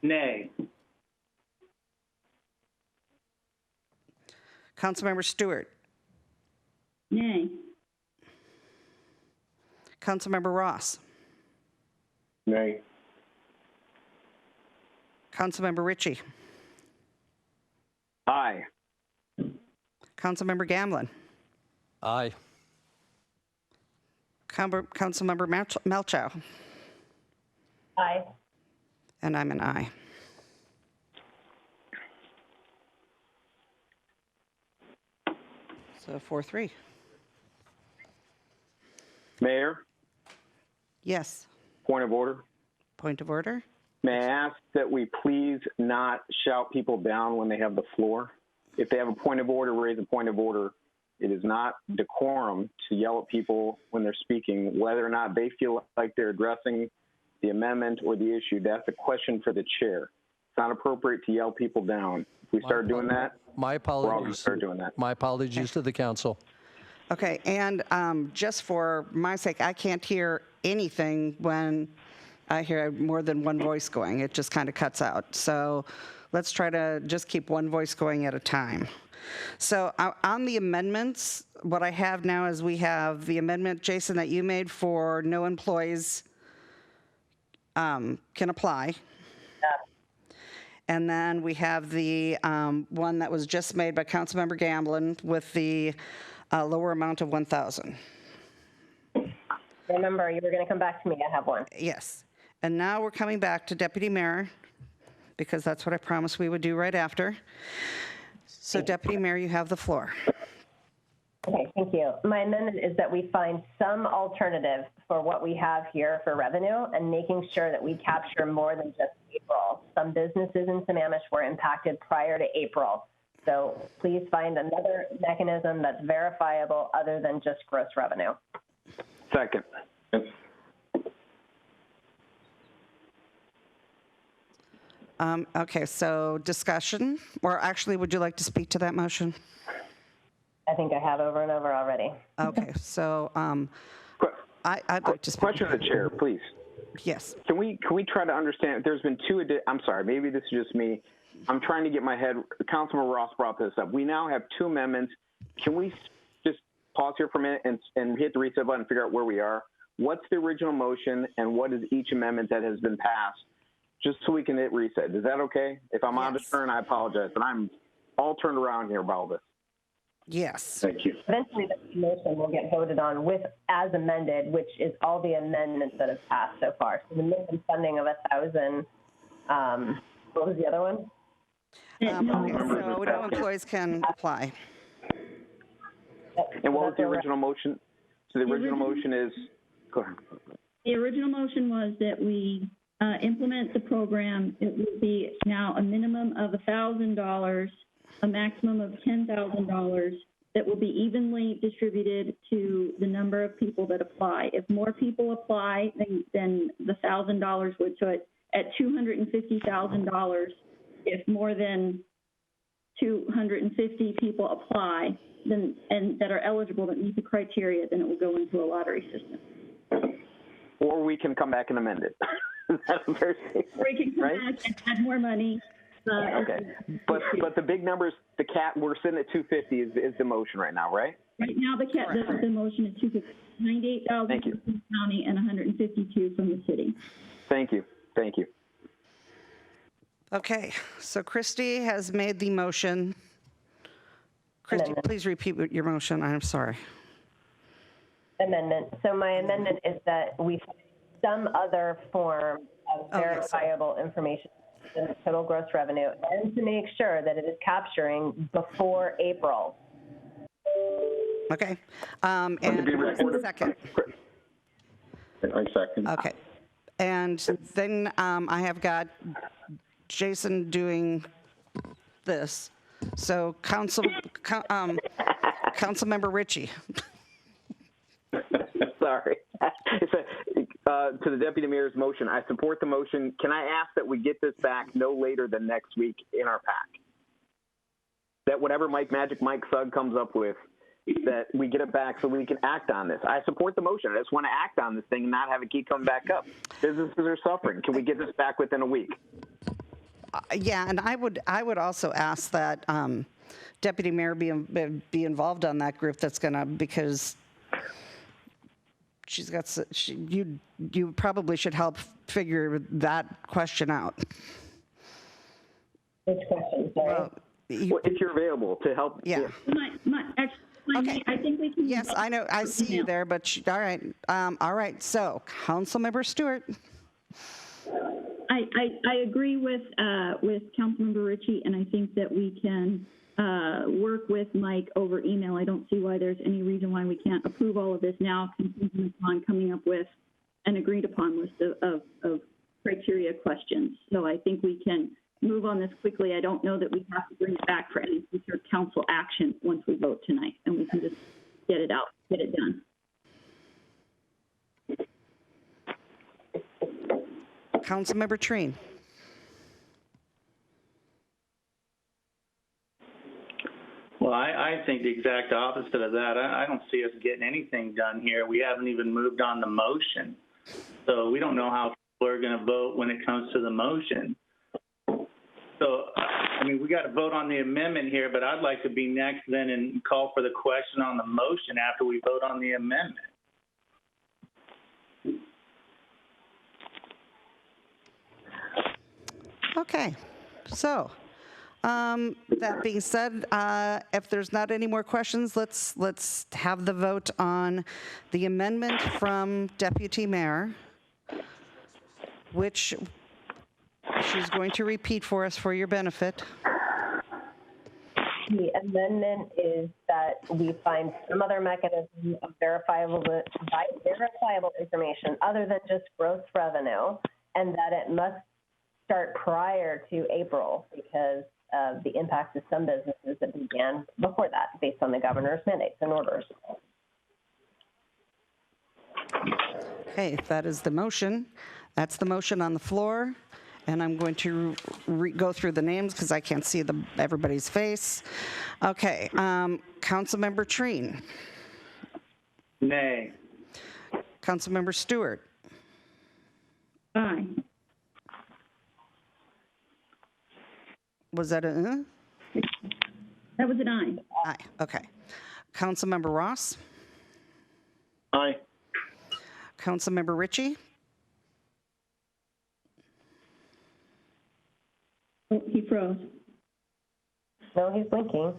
Nay. Councilmember Stewart. Nay. Councilmember Ross. Nay. Councilmember Ritchie. Aye. Councilmember Gamblin. Aye. Councilmember Malchow. Aye. And I'm an aye. So 4-3. Mayor, Yes. point of order. Point of order. May I ask that we please not shout people down when they have the floor? If they have a point of order, raise a point of order It is not decorum to yell at people when they're speaking, whether or not they feel like they're addressing the amendment or the issue. That's a question for the chair. It's not appropriate to yell people down. If we start doing that, My we're all going to apologies. start doing that. My apologies to the council. Okay, and just for my sake, I can't hear anything when I hear more than one voice going. It just kind of cuts out. So let's try to just keep one voice going at a time. So on the amendments, what I have now is we have the amendment, Jason, that you made for no employees can apply. And then we have the one that was just made by Councilmember Gamblin with the lower amount of 1,000. Remember, you were going to come back to me. I have one. Yes. And now we're coming back to Deputy Mayor, because that's what I promised we would do right after. So Deputy Mayor, you have the floor. Okay, thank you. My amendment is that we find some alternative for what we have here for revenue and making sure that we capture more than just April. Some businesses in Sammamish were impacted prior to April. So please find another mechanism that's verifiable other than just gross revenue. Second. Okay, so discussion, or actually, would you like to speak to that motion? I think I have over and over already. Okay, so I'd like to speak. Question to the chair, please. Yes. Can we try to understand? There's been I'm sorry, maybe this is just me. I'm trying to get my head. Councilman Ross brought this up. We now have two amendments. Can we just pause here for a minute and hit the reset button and figure out where we are? What's the original motion and what is each amendment that has been passed? Just so we can hit reset. Is that okay? If I'm out of turn, I apologize, but I'm all turned around here about this. Yes. Thank you. Eventually, the motion will get voted on with as amended, which is all the amendments that have passed so far. So the minimum funding of 1,000. What was the other one? So no employees can apply. And what was the original motion? So the original motion is, go ahead. The original motion was that we implement the program. It will be now a minimum of $1,000, a maximum of $10,000 that will be evenly distributed to the number of people that apply. If more people apply, then the $1,000 would. So at $250,000, if more than 250 people apply, then and that are eligible that meet the criteria, then it will go into a lottery system. Or we can come back and amend it. That's very safe. Or we can come back and add more money. Okay, but the big numbers, the cap, we're sitting at 250 is the motion right now, right? Right now, the motion is 250, 98,000 from the county and 152 from the city. Thank you. Thank you. Okay, so Christy has made the motion. Christy, please repeat your motion. I'm sorry. Amendment. So my amendment is that we find some other form of verifiable information in the total gross revenue and to make sure that it is capturing before April. Okay. And second. I second. Okay. And then I have got Jason doing this. So Councilmember Ritchie. Sorry. To the Deputy Mayor's motion, I support the motion. Can I ask that we get this back no later than next week in our pack? That whatever Magic Mike Sugg comes up with, that we get it back so we can act on this. I support the motion. I just want to act on this thing and not have it keep coming back up. Businesses are suffering. Can we get this back within a week? Yeah, and I would also ask that Deputy Mayor be involved on that group that's gonna, because she's got, you probably should help figure that question out. Which question, sorry? Well, if you're available to help. Yeah. Okay. I think we can. Yes, I know. I see you there, but all right. All right. So, Councilmember Stewart. I agree with Councilmember Ritchie, and I think that we can work with Mike over email. I don't see why there's any reason why we can't approve all of this now, contingent upon coming up with an agreed upon list of criteria questions. So I think we can move on this quickly, I don't know that we have to bring it back for any future council action once we vote tonight, and we can just get it out, get it done. Councilmember Trine. Well, I think the exact opposite of that. I don't see us getting anything done here. We haven't even moved on the motion. So we don't know how people are going to vote when it comes to the motion. So, I mean, we got to vote on the amendment here, but I'd like to be next then and call for the question on the motion after we vote on the amendment. Okay, so that being said, if there's not any more questions, let's have the vote on the amendment from Deputy Mayor, which she's going to repeat for us for your benefit. The amendment is that we find some other mechanism of verifiable information other than just gross revenue, and that it must start prior to April because of the impact of some businesses that began before that based on the governor's mandates and orders. Okay, if that is the motion, that's the motion on the floor. And I'm going to go through the names because I can't see everybody's face. Okay, Councilmember Trine. Nay. Councilmember Stewart. Aye. Was that a? That was an aye. Aye, okay. Councilmember Ross. Aye. Councilmember Ritchie. Oh, he froze. No, he's blinking.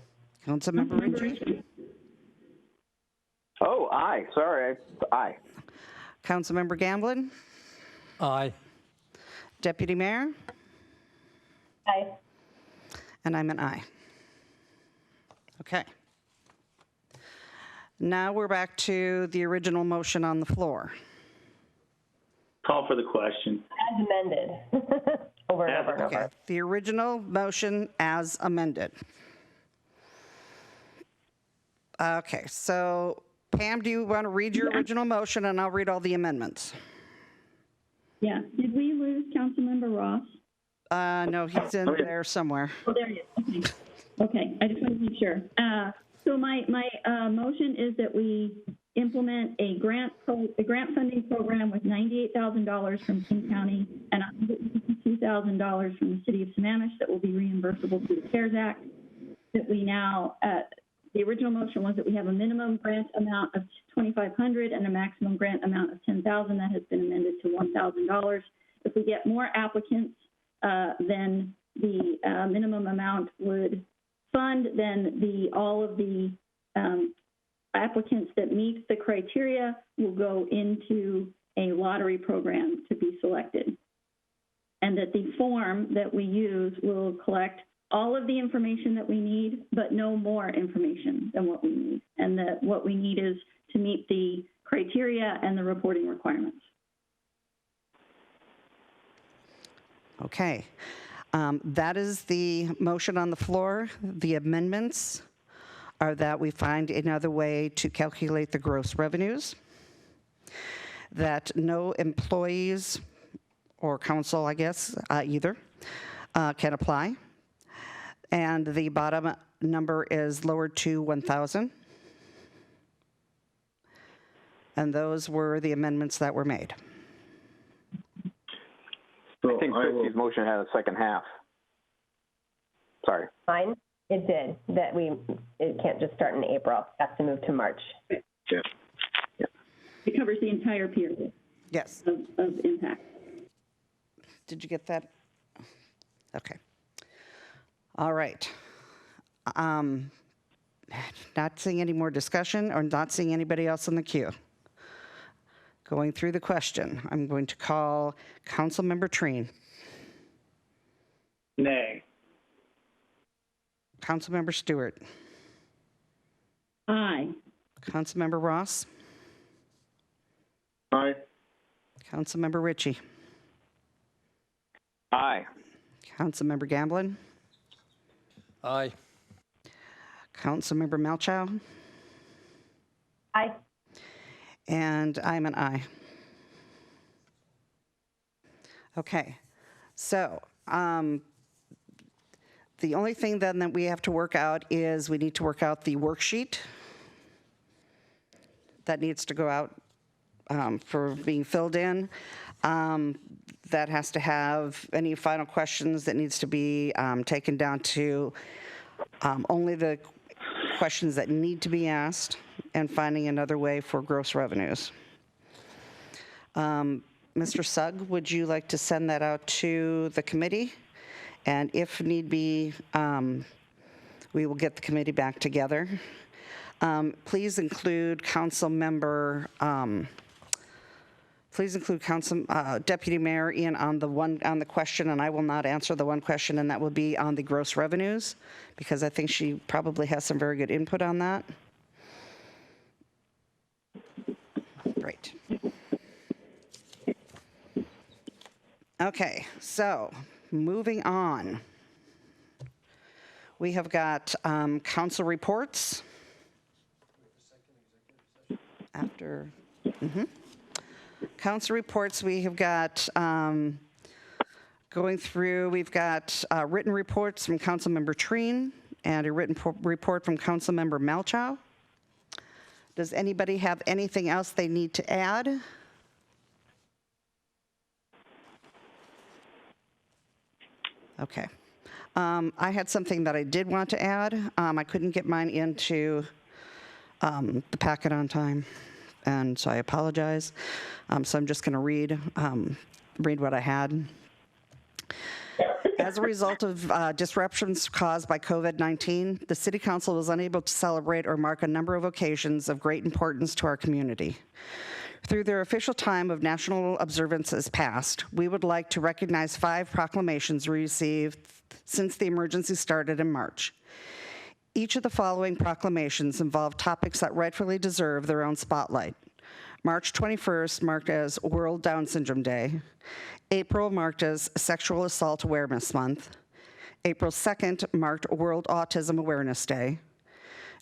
Councilmember Ritchie. Oh, aye. Sorry. Aye. Councilmember Gamblin. Aye. Deputy Mayor. Aye. And I'm an aye. Okay. Now we're back to the original motion on the floor. Call for the question. As amended. Over and over and Okay, over. the original motion as amended. Okay, so Pam, do you want to read your original motion and I'll read all the amendments? Yeah. Did we lose Councilmember Ross? No, he's in there somewhere. Oh, there he is. Okay. Okay. I just wanted to make sure. So my motion is that we implement a grant funding program with $98,000 from King County and $152,000 from the city of Sammamish that will be reimbursable through the CARES Act. That we now, the original motion was that we have a minimum grant amount of $2,500 and a maximum grant amount of $10,000. That has been amended to $1,000. If we get more applicants than the minimum amount would fund, then all of the applicants that meet the criteria will go into a lottery program to be selected. And that the form that we use will collect all of the information that we need, but no more information than what we need. And that what we need is to meet the criteria and the reporting requirements. Okay. That is the motion on the floor. The amendments are that we find another way to calculate the gross revenues, that no employees or council, I guess, either, can apply, and the bottom number is lowered to 1,000. And those were the amendments that were made. So I think Christie's motion had a second half. Sorry. Mine, it did. That it can't just start in April. It has to move to March. Yeah. It covers the entire period. Yes. Of impact. Did you get that? Okay. All right. Not seeing any more discussion or not seeing anybody else in the queue. Going through the question, I'm going to call Councilmember Trine. Nay. Councilmember Stewart. Aye. Councilmember Ross. Aye. Councilmember Ritchie. Aye. Councilmember Gamblin, Aye. Councilmember Malchow, Aye. and I'm an aye. Okay, so the only thing then that we have to work out is we need to work out the worksheet that needs to go out for being filled in. That has to have any final questions that needs to be taken down to only the questions that need to be asked and finding another way for gross revenues. Mr. Sugg, would you like to send that out to the committee? And if need be, we will get the committee back together. Please include Deputy Mayor Ian on the question, and I will not answer the one question, and that will be on the gross revenues, because I think she probably has some very good input on that. Great. Okay, so moving on. We have got council reports. After council reports, we have got going through, we've got written reports from Councilmember Treen and a written report from Councilmember Malchow. Does anybody have anything else they need to add? Okay. I had something that I did want to add. I couldn't get mine into the packet on time, and so I apologize. So I'm just going to read what I had. As a result of disruptions caused by COVID-19, the City Council was unable to celebrate or mark a number of occasions of great importance to our community. Through their official time of national observances past, we would like to recognize 5 proclamations received since the emergency started in March. Each of the following proclamations involve topics that rightfully deserve their own spotlight. March 21st marked as World Down Syndrome Day. April marked as Sexual Assault Awareness Month. April 2nd marked World Autism Awareness Day.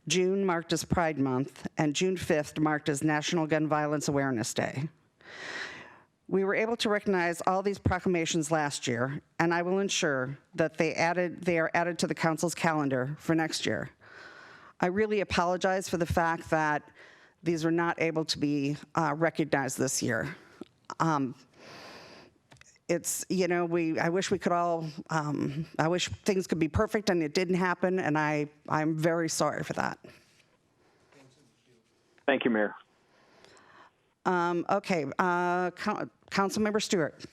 June marked as Pride Month, and June 5th marked as National Gun Violence Awareness Day. We were able to recognize all these proclamations last year, and I will ensure that they are added to the council's calendar for next year. I really apologize for the fact that these were not able to be recognized this year. It's, you know, I wish we could all, I wish things could be perfect, and it didn't happen, and I'm very sorry for that. Thank you, Mayor. Okay, Councilmember Stewart.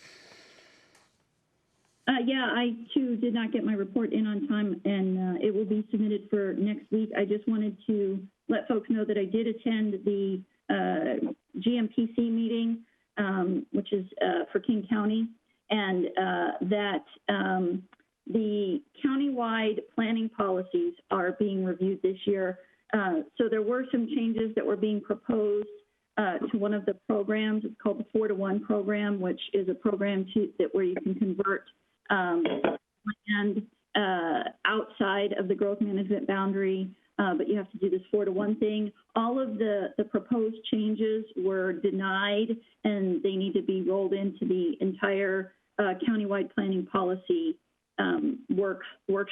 Yeah, I too did not get my report in on time, and it will be submitted for next week. I just wanted to let folks know that I did attend the GMPC meeting, which is for King County, and that the countywide planning policies are being reviewed this year. So there were some changes that were being proposed to one of the programs. It's called the 4-to-1 program, which is a program where you can convert land outside of the growth management boundary, but you have to do this 4-to-1 thing. All of the proposed changes were denied, and they need to be rolled into the entire countywide planning policy work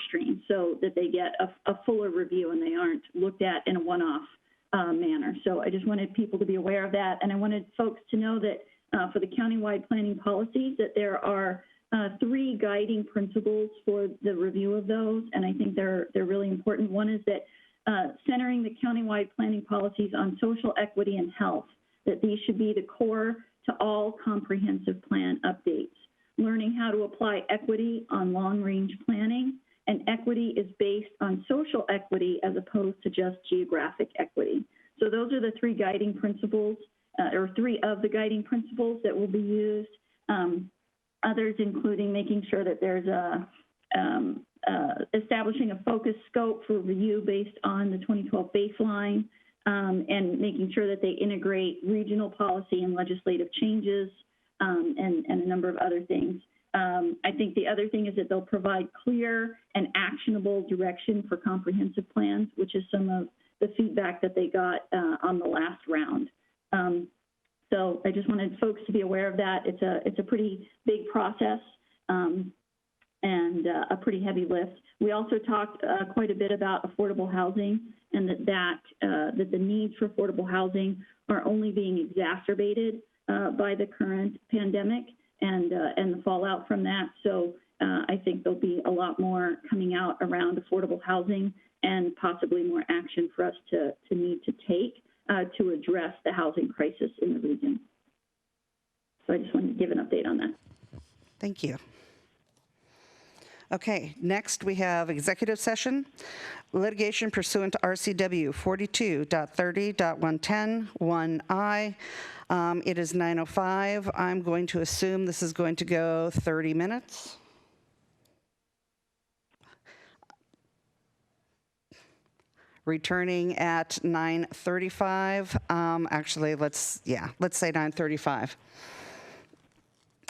stream, so that they get a fuller review and they aren't looked at in a one-off manner. So I just wanted people to be aware of that, and I wanted folks to know that for the countywide planning policies, that there are 3 guiding principles for the review of those, and I think they're really important. One is that centering the countywide planning policies on social equity and health, that these should be the core to all comprehensive plan updates. Learning how to apply equity on long-range planning, and equity is based on social equity as opposed to just geographic equity. So those are the 3 guiding principles, or 3 of the guiding principles that will be used. Others including making sure that there's establishing a focus scope for review based on the 2012 baseline, and making sure that they integrate regional policy and legislative changes, and a number of other things. I I think the other thing is that they'll provide clear and actionable direction for comprehensive plans, which is some of the feedback that they got on the last round. So I just wanted folks to be aware of that. It's a pretty big process and a pretty heavy lift. We also talked quite a bit about affordable housing and that the needs for affordable housing are only being exacerbated by the current pandemic and the fallout from that. So I think there'll be a lot more coming out around affordable housing and possibly more action for us to need to take to address the housing crisis in the region. So I just wanted to give an update on that. Thank you. Okay, next we have executive session, litigation pursuant to RCW 42.30.110(1I). It is 9:05. I'm going to assume this is going to go 30 minutes. Returning at 9:35. Actually, let's say 9:35.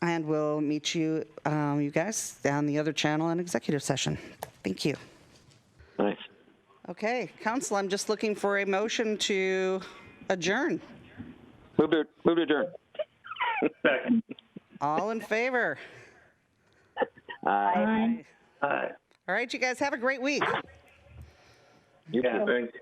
And we'll meet you, you guys, down the other channel in executive session. Thank you. Nice. Okay, council, I'm just looking for a motion to adjourn. Move to adjourn. Second. All in favor? Aye. Aye. All right, you guys have a great week. You too. Thanks.